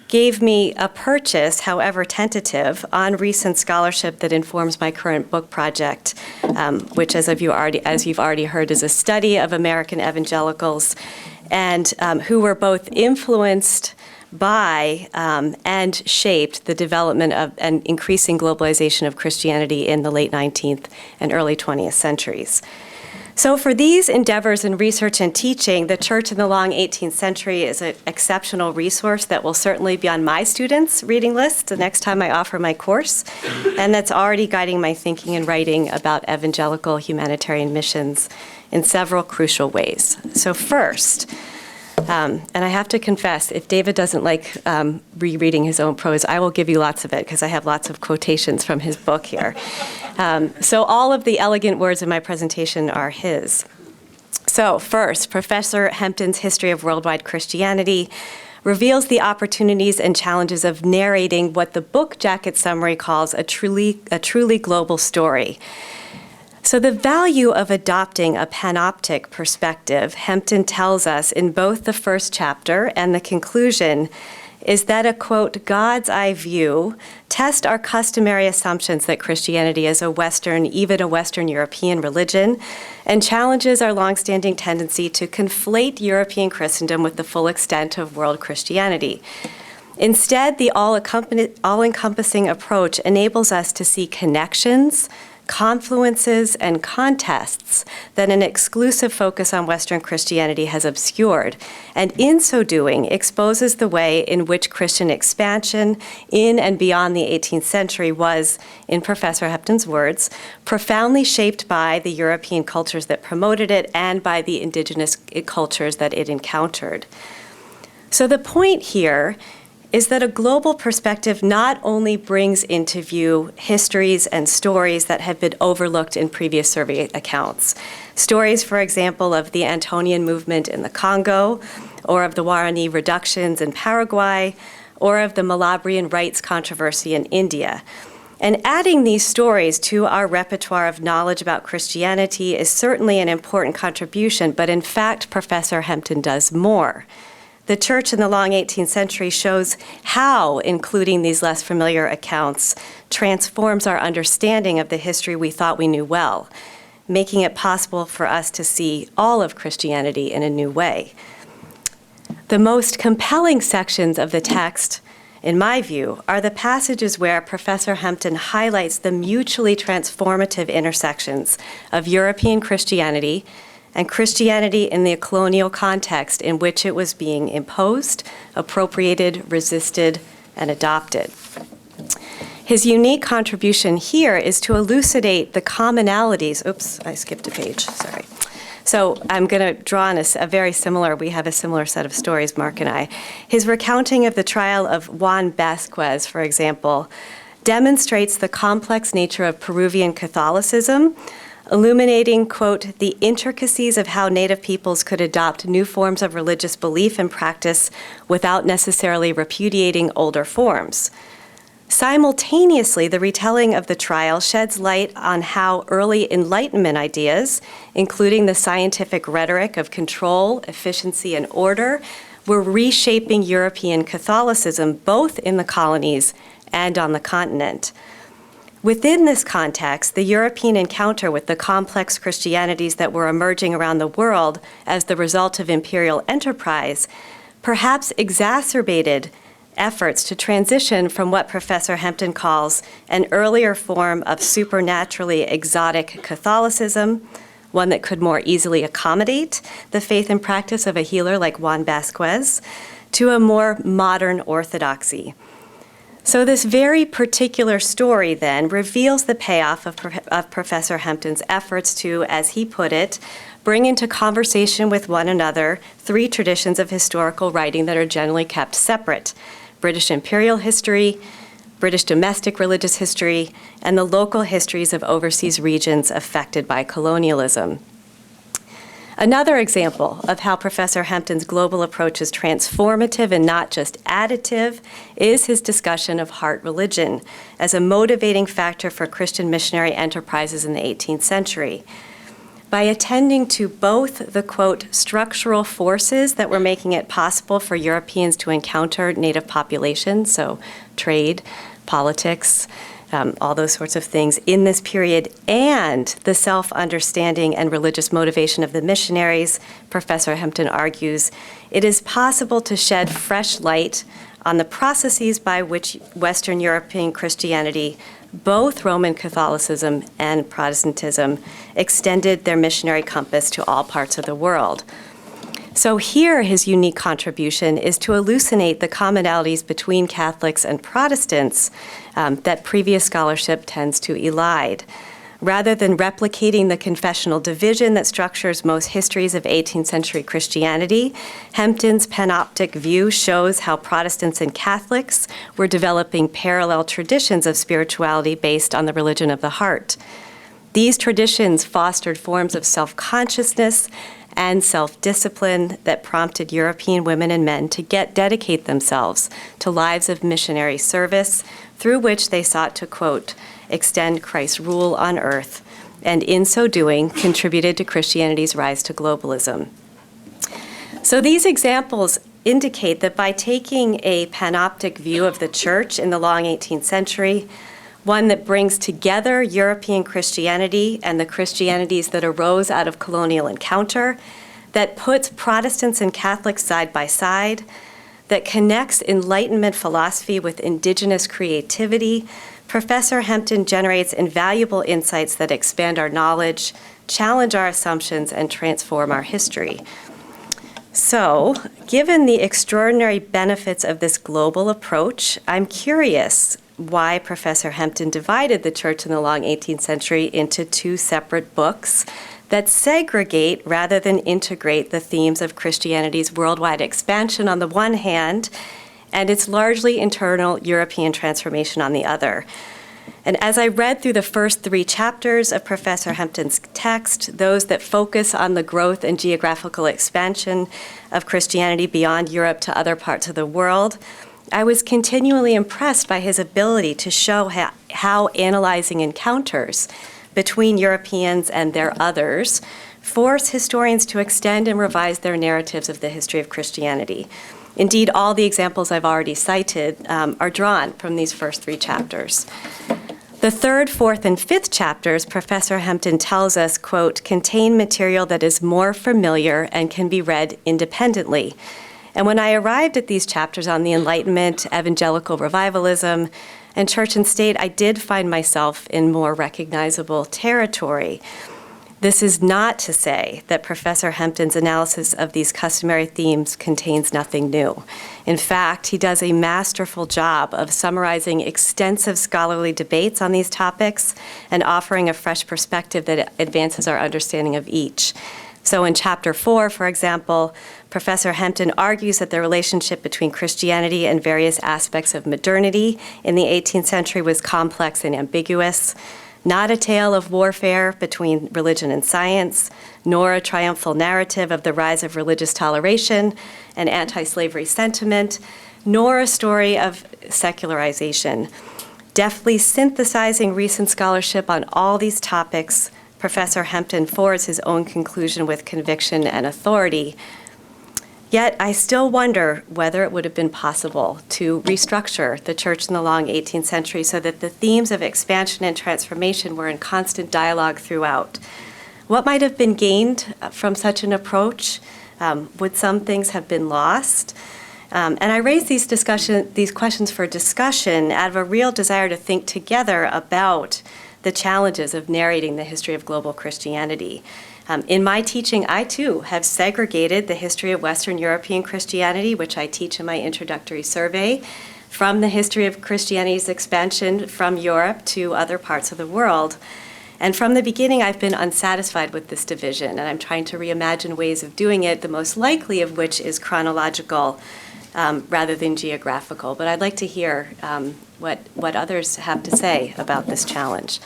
gave me a purchase, however tentative, on recent scholarship that informs my current book project, which, as you've already heard, is a study of American evangelicals and who were both influenced by and shaped the development of and increasing globalization of Christianity in the late 19th and early 20th centuries. So for these endeavors in research and teaching, the Church in the Long 18th Century is an exceptional resource that will certainly be on my students' reading list the next time I offer my course, and that's already guiding my thinking and writing about evangelical humanitarian missions in several crucial ways. So first, and I have to confess, if David doesn't like rereading his own prose, I will give you lots of it because I have lots of quotations from his book here. So all of the elegant words in my presentation are his. So first, Professor Hempton's History of Worldwide Christianity reveals the opportunities and challenges of narrating what the book jacket summary calls a truly global story. So the value of adopting a panoptic perspective, Hempton tells us in both the first chapter and the conclusion, is that a, quote, God's eye view tests our customary assumptions that Christianity is a Western, even a Western European religion, and challenges our longstanding tendency to conflate European Christendom with the full extent of world Christianity. Instead, the all-encompassing approach enables us to see connections, confluences, and contests that an exclusive focus on Western Christianity has obscured, and in so doing exposes the way in which Christian expansion in and beyond the 18th century was, in Professor Hempton's words, profoundly shaped by the European cultures that promoted it and by the indigenous cultures that it encountered. So the point here is that a global perspective not only brings into view histories and stories that have been overlooked in previous survey accounts. Stories, for example, of the Antonian movement in the Congo, or of the Guarani reductions in Paraguay, or of the Malabrian rights controversy in India. And adding these stories to our repertoire of knowledge about Christianity is certainly an important contribution, but in fact, Professor Hempton does more. the Church in the long 18th century shows how including these less familiar accounts transforms our understanding of the history we thought we knew well, making it possible for us to see all of Christianity in a new way. The most compelling sections of the text, in my view, are the passages where Professor Hempton highlights the mutually transformative intersections of European Christianity and Christianity in the colonial context in which it was being imposed, appropriated, resisted, and adopted. His unique contribution here is to elucidate the commonalities. Oops, I skipped a page, sorry. So I'm going to draw on we have a similar set of stories, Mark and I. His recounting of the trial of Juan Vasquez, for example, demonstrates the complex nature of Peruvian Catholicism, illuminating, quote, the intricacies of how Native peoples could adopt new forms of religious belief and practice without necessarily repudiating older forms. Simultaneously, the retelling of the trial sheds light on how early Enlightenment ideas, including the scientific rhetoric of control, efficiency, and order, were reshaping European Catholicism both in the colonies and on the continent. Within this context, the European encounter with the complex Christianities that were emerging around the world as the result of imperial enterprise perhaps exacerbated efforts to transition from what Professor Hempton calls an earlier form of supernaturally exotic Catholicism, one that could more easily accommodate the faith and practice of a healer like Juan Vasquez, to a more modern orthodoxy. So this very particular story then reveals the payoff of Professor Hempton's efforts to, as he put it, bring into conversation with one another three traditions of historical writing that are generally kept separate: British imperial history, British domestic religious history, and the local histories of overseas regions affected by colonialism. Another example of how Professor Hempton's global approach is transformative and not just additive is his discussion of heart religion as a motivating factor for Christian missionary enterprises in the 18th century. By attending to both the, quote, structural forces that were making it possible for Europeans to encounter native populations, so trade, politics, all those sorts of things in this period, and the self-understanding and religious motivation of the missionaries, Professor Hempton argues, it is possible to shed fresh light on the processes by which Western European Christianity, both Roman Catholicism and Protestantism, extended their missionary compass to all parts of the world. So here, his unique contribution is to elucidate the commonalities between Catholics and Protestants that previous scholarship tends to elide. Rather than replicating the confessional division that structures most histories of 18th century Christianity, Hempton's panoptic view shows how Protestants and Catholics were developing parallel traditions of spirituality based on the religion of the heart. These traditions fostered forms of self-consciousness and self-discipline that prompted European women and men to dedicate themselves to lives of missionary service, through which they sought to, quote, extend Christ's rule on earth, and in so doing, contributed to Christianity's rise to globalism. So these examples indicate that by taking a panoptic view of the church in the long 18th century, one that brings together European Christianity and the Christianities that arose out of colonial encounter, that puts Protestants and Catholics side by side, that connects Enlightenment philosophy with indigenous creativity, Professor Hempton generates invaluable insights that expand our knowledge, challenge our assumptions, and transform our history. So, given the extraordinary benefits of this global approach, I'm curious why Professor Hempton divided the church in the long 18th century into two separate books that segregate rather than integrate the themes of Christianity's worldwide expansion on the one hand and its largely internal European transformation on the other. And as I read through the first three chapters of Professor Hempton's text, those that focus on the growth and geographical expansion of Christianity beyond Europe to other parts of the world, I was continually impressed by his ability to show how analyzing encounters between Europeans and their others force historians to extend and revise their narratives of the history of Christianity. Indeed, all the examples I've already cited are drawn from these first 3 chapters. The 3rd, 4th, and 5th chapters, Professor Hempton tells us, quote, contain material that is more familiar and can be read independently. And when I arrived at these chapters on the Enlightenment, evangelical revivalism, and church and state, I did find myself in more recognizable territory. This is not to say that Professor Hempton's analysis of these customary themes contains nothing new. In fact, he does a masterful job of summarizing extensive scholarly debates on these topics and offering a fresh perspective that advances our understanding of each. So in Chapter 4, for example, Professor Hempton argues that the relationship between Christianity and various aspects of modernity in the 18th century was complex and ambiguous, not a tale of warfare between religion and science, nor a triumphal narrative of the rise of religious toleration and anti-slavery sentiment, nor a story of secularization. Deftly synthesizing recent scholarship on all these topics, Professor Hempton forwards his own conclusion with conviction and authority. Yet I still wonder whether it would have been possible to restructure the church in the long 18th century so that the themes of expansion and transformation were in constant dialogue throughout. What might have been gained from such an approach? Would some things have been lost? And I raise these questions for discussion out of a real desire to think together about the challenges of narrating the history of global Christianity. In my teaching, I too have segregated the history of Western European Christianity, which I teach in my introductory survey, from the history of Christianity's expansion from Europe to other parts of the world. And from the beginning, I've been unsatisfied with this division, and I'm trying to reimagine ways of doing it, the most likely of which is chronological rather than geographical. But I'd like to hear what others have to say about this challenge.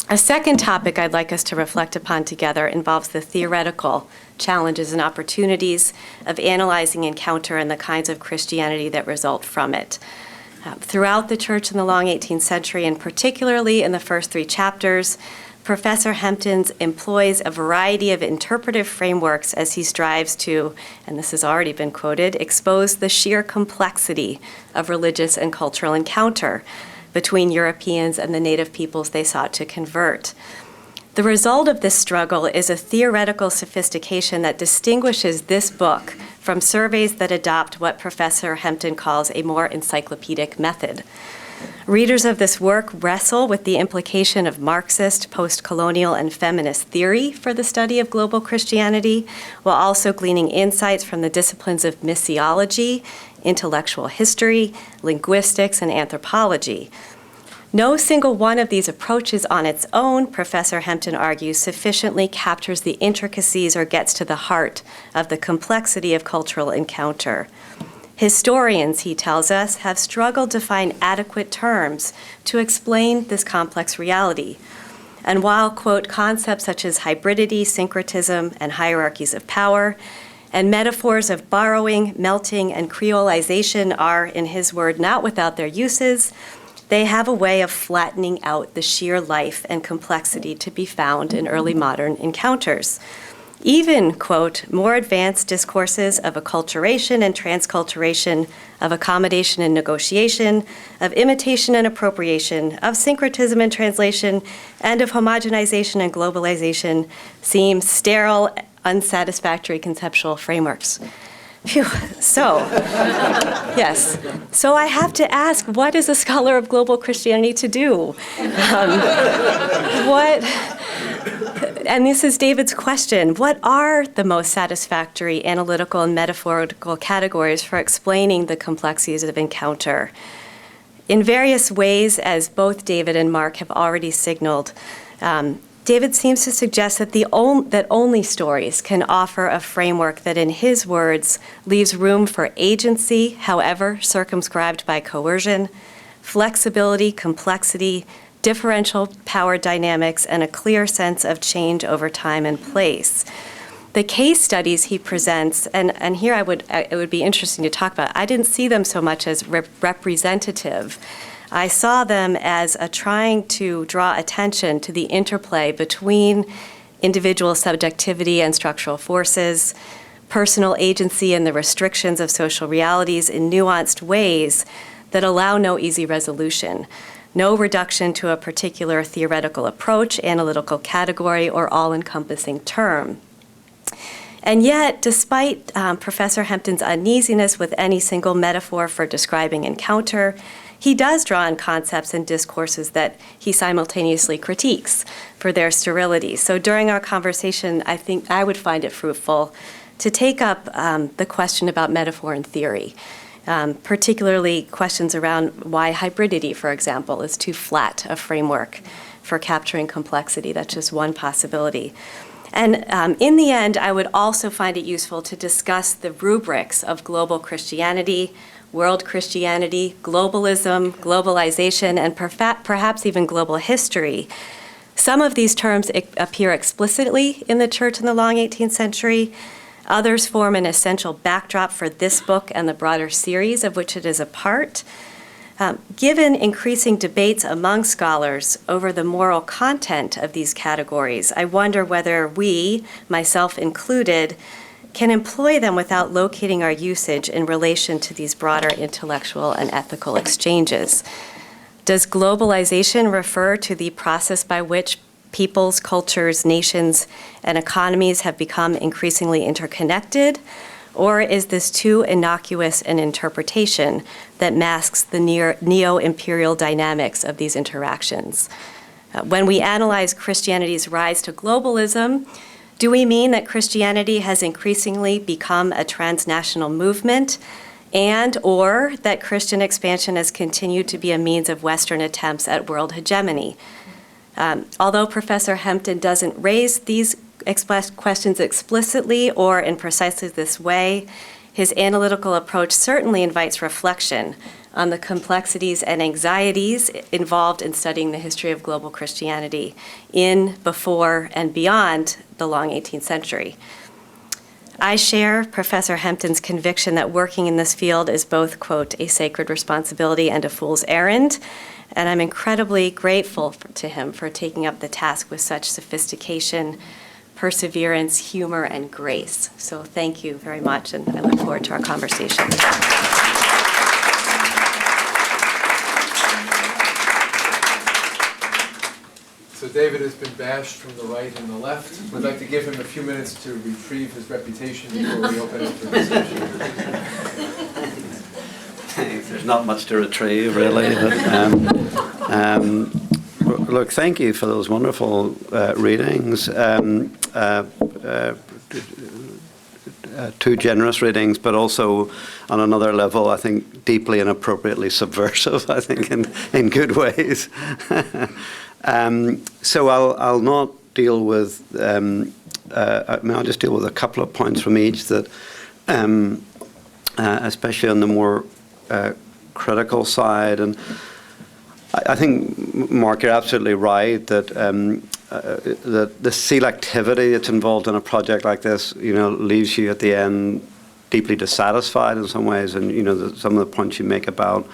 A second topic I'd like us to reflect upon together involves the theoretical challenges and opportunities of analyzing encounter and the kinds of Christianity that result from it. Throughout the church in the long 18th century, and particularly in the first 3 chapters, Professor Hempton employs a variety of interpretive frameworks as he strives to, and this has already been quoted, expose the sheer complexity of religious and cultural encounter between Europeans and the native peoples they sought to convert. The result of this struggle is a theoretical sophistication that distinguishes this book from surveys that adopt what Professor Hempton calls a more encyclopedic method. Readers of this work wrestle with the implication of Marxist, post-colonial, and feminist theory for the study of global Christianity, while also gleaning insights from the disciplines of missiology, intellectual history, linguistics, and anthropology. No single one of these approaches on its own, Professor Hempton argues, sufficiently captures the intricacies or gets to the heart of the complexity of cultural encounter. Historians, he tells us, have struggled to find adequate terms to explain this complex reality. And while, quote, concepts such as hybridity, syncretism, and hierarchies of power, and metaphors of borrowing, melting, and creolization are, in his word, not without their uses, they have a way of flattening out the sheer life and complexity to be found in early modern encounters. Even, quote, more advanced discourses of acculturation and transculturation, of accommodation and negotiation, of imitation and appropriation, of syncretism and translation, and of homogenization and globalization seem sterile, unsatisfactory conceptual frameworks. Phew. So, yes. So I have to ask, what is a scholar of global Christianity to do? And this is David's question, what are the most satisfactory analytical and metaphorical categories for explaining the complexities of encounter? In various ways, as both David and Mark have already signaled, David seems to suggest that that only stories can offer a framework that, in his words, leaves room for agency, however circumscribed by coercion, flexibility, complexity, differential power dynamics, and a clear sense of change over time and place. The case studies he presents, and here it would be interesting to talk about, I didn't see them so much as representative. I saw them as trying to draw attention to the interplay between individual subjectivity and structural forces, personal agency and the restrictions of social realities in nuanced ways that allow no easy resolution, no reduction to a particular theoretical approach, analytical category, or all-encompassing term. And yet, despite Professor Hempton's uneasiness with any single metaphor for describing encounter, he does draw on concepts and discourses that he simultaneously critiques for their sterility. So during our conversation, I think I would find it fruitful to take up the question about metaphor and theory, particularly questions around why hybridity, for example, is too flat a framework for capturing complexity. That's just one possibility. And in the end, I would also find it useful to discuss the rubrics of global Christianity, world Christianity, globalism, globalization, and perhaps even global history. Some of these terms appear explicitly in the church in the long 18th century. Others form an essential backdrop for this book and the broader series of which it is a part. Given increasing debates among scholars over the moral content of these categories, I wonder whether we, myself included, can employ them without locating our usage in relation to these broader intellectual and ethical exchanges. Does globalization refer to the process by which peoples, cultures, nations, and economies have become increasingly interconnected? Or is this too innocuous an interpretation that masks the neo-imperial dynamics of these interactions? When we analyze Christianity's rise to globalism, do we mean that Christianity has increasingly become a transnational movement or that Christian expansion has continued to be a means of Western attempts at world hegemony? Although Professor Hempton doesn't raise these questions explicitly or in precisely this way, his analytical approach certainly invites reflection on the complexities and anxieties involved in studying the history of global Christianity in, before, and beyond the long 18th century. I share Professor Hempton's conviction that working in this field is both, quote, a sacred responsibility and a fool's errand, and I'm incredibly grateful to him for taking up the task with such sophistication, perseverance, humor, and grace. So thank you very much, and I look forward to our conversation. So David has been bashed from the right and the left. We'd like to give him a few minutes to retrieve his reputation before we open it for discussion. There's not much to retrieve, really. But, look, thank you for those wonderful readings. Two generous readings, but also on another level, I think, deeply and appropriately subversive, I think, in good ways. So I'll not deal with, I'll just deal with a couple of points from each that, especially on the more critical side. And I think, Mark, you're absolutely right that the selectivity that's involved in a project like this, leaves you at the end deeply dissatisfied in some ways. And, some of the points you make about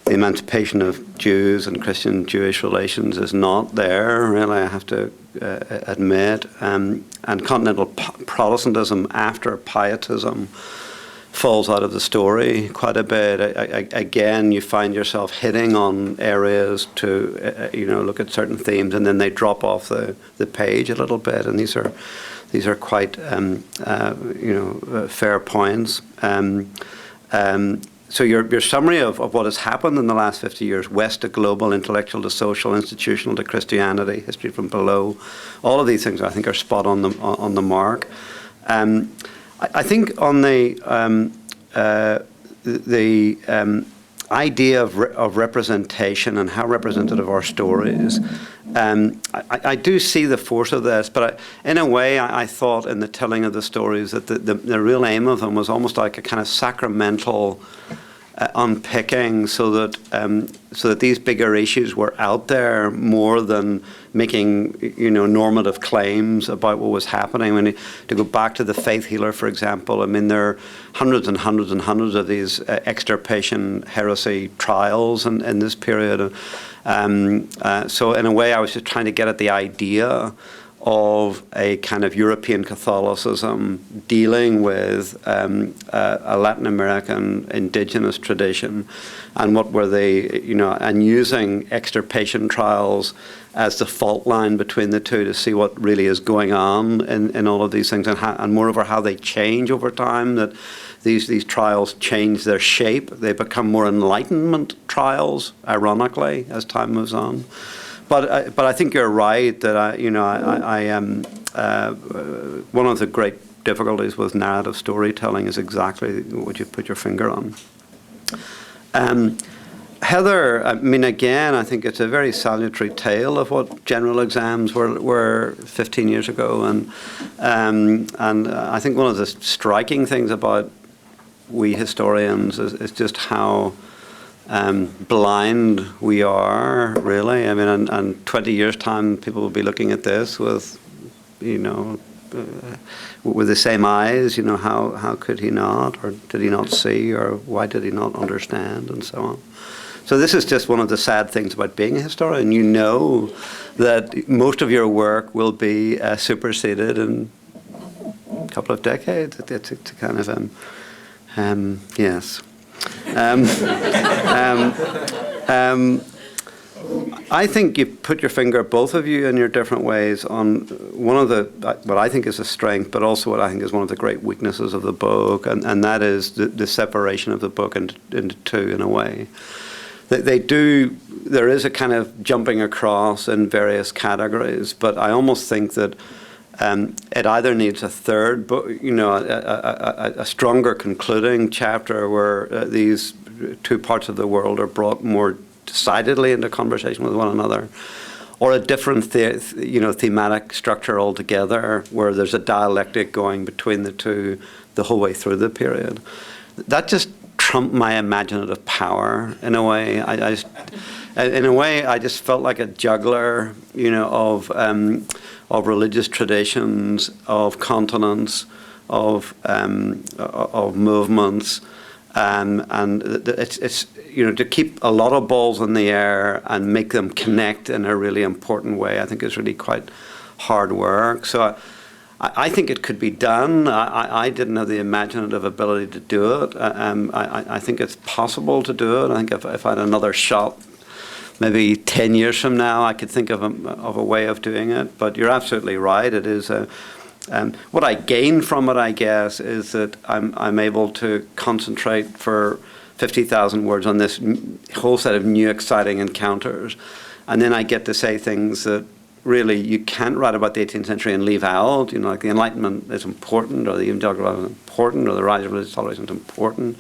the emancipation of Jews and Christian-Jewish relations is not there, really, I have to admit. And continental Protestantism after Pietism falls out of the story quite a bit. Again, you find yourself hitting on areas to, look at certain themes, and then they drop off the page a little bit. And these are quite, fair points. So your summary of what has happened in the last 50 years, West to global, intellectual to social, institutional to Christianity, history from below, all of these things I think are spot on the mark. I think on the idea of representation and how representative our stories, I do see the force of this, but in a way I thought in the telling of the stories that the real aim of them was almost like a kind of sacramental unpicking, so that these bigger issues were out there more than making normative claims about what was happening. To go back to the faith healer, for example, there are hundreds and hundreds and hundreds of these extirpation heresy trials in this period. So in a way, I was just trying to get at the idea of a kind of European Catholicism dealing with a Latin American indigenous tradition, and what were they, and using extirpation trials as the fault line between the two to see what really is going on in all of these things, and moreover how they change over time, that these trials change their shape. They become more Enlightenment trials, ironically, as time moves on. But I think you're right that I am one of the great difficulties with narrative storytelling is exactly what you put your finger on. Heather, I mean, again, I think it's a very salutary tale of what general exams were 15 years ago, and I think one of the striking things about we historians is just how blind we are, really. I mean, and 20 years' time, people will be looking at this with, with the same eyes. How could he not, or did he not see, or why did he not understand, and so on. So this is just one of the sad things about being a historian. You know that most of your work will be superseded in a couple of decades. It's kind of yes. I think you put your finger, both of you, in your different ways, on one of the, what I think is a strength, but also what I think is one of the great weaknesses of the book, and that is the separation of the book into two, in a way. There is a kind of jumping across in various categories, but I almost think that it either needs a third book, a stronger concluding chapter where these two parts of the world are brought more decidedly into conversation with one another, or a different thematic structure altogether where there's a dialectic going between the two the whole way through the period. That just trumped my imaginative power in a way. I just felt like a juggler, of religious traditions, of continents, of movements, and it's to keep a lot of balls in the air and make them connect in a really important way, I think is really quite hard work. So I think it could be done. I didn't have the imaginative ability to do it. I think it's possible to do it. I think if I had another shot, maybe 10 years from now, I could think of a way of doing it. But you're absolutely right. It is what I gain from it, I guess, is that I'm able to concentrate for 50,000 words on this whole set of new, exciting encounters, and then I get to say things that really you can't write about the 18th century and leave out. Like the Enlightenment is important, or the Evangelical is important, or the rise of religious toleration is important,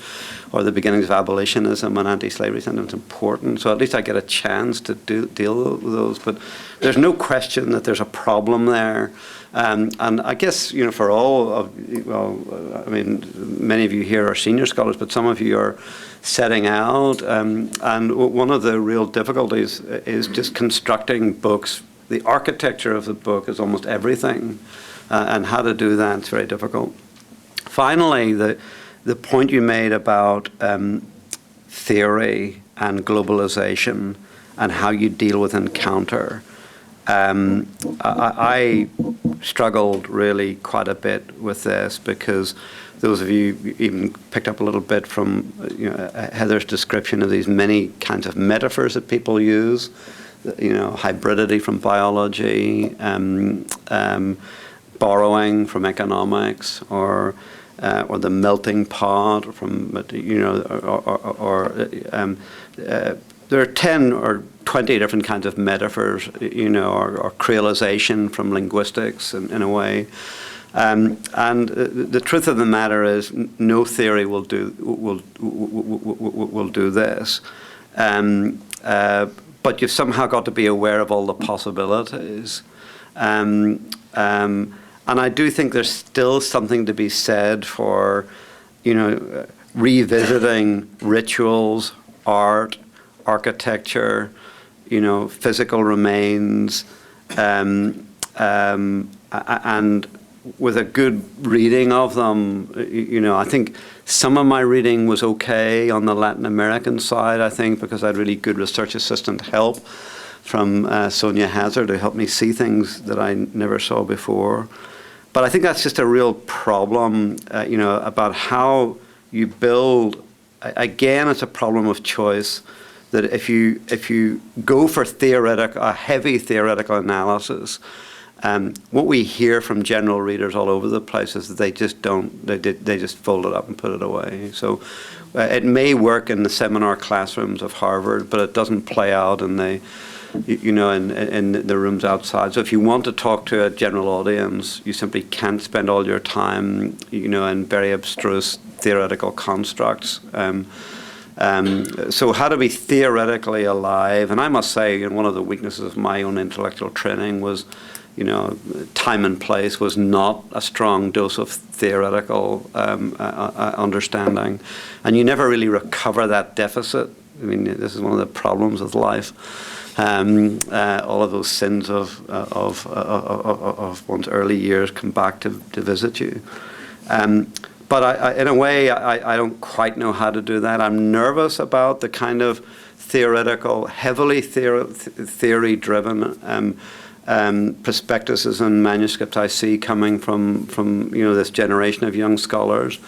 or the beginnings of abolitionism and anti-slavery sentiment is important. So at least I get a chance to deal with those. But there's no question that there's a problem there. And I guess, for all of, many of you here are senior scholars, but some of you are setting out. And one of the real difficulties is just constructing books. The architecture of the book is almost everything. And how to do that is very difficult. Finally, the point you made about theory and globalization and how you deal with encounter. I struggled really quite a bit with this, because those of you even picked up a little bit from Heather's description of these many kinds of metaphors that people use, hybridity from biology, borrowing from economics, or the melting pot from there are 10 or 20 different kinds of metaphors, or creolization from linguistics in a way. And the truth of the matter is, no theory will do this. But you've somehow got to be aware of all the possibilities. And I do think there's still something to be said for, revisiting rituals, art, architecture, physical remains, and with a good reading of them, I think some of my reading was okay on the Latin American side, I think, because I had really good research assistant help Sonia Hazard, who helped me see things that I never saw before. But I think that's just a real problem, about how you build. Again, it's a problem of choice. That if you go for a heavy theoretical analysis, what we hear from general readers all over the place is that they just don't. They just fold it up and put it away. So it may work in the seminar classrooms of Harvard, but it doesn't play out in the in the rooms outside. So if you want to talk to a general audience, you simply can't spend all your time, in very abstruse theoretical constructs. So how to be theoretically alive? And I must say, one of the weaknesses of my own intellectual training was, time and place was not a strong dose of theoretical understanding. And you never really recover that deficit. I mean, this is one of the problems with life. All of those sins of one's early years come back to visit you. But in a way, I don't quite know how to do that. I'm nervous about the kind of theoretical, heavily theory-driven prospectuses and manuscripts I see coming from this generation of young scholars.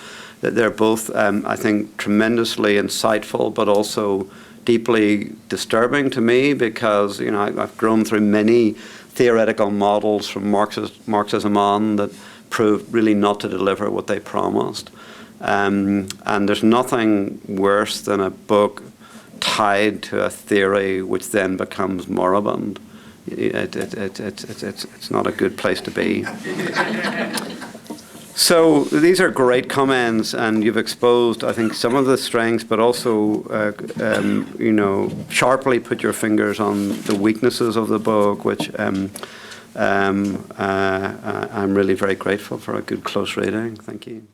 That they're both, I think, tremendously insightful, but also deeply disturbing to me, because I've grown through many theoretical models from Marxism on that proved really not to deliver what they promised. And there's nothing worse than a book tied to a theory which then becomes moribund. It's not a good place to be. So these are great comments, and you've exposed, I think, some of the strengths, but also, sharply put your fingers on the weaknesses of the book, which I'm really very grateful for a good close reading. Thank you.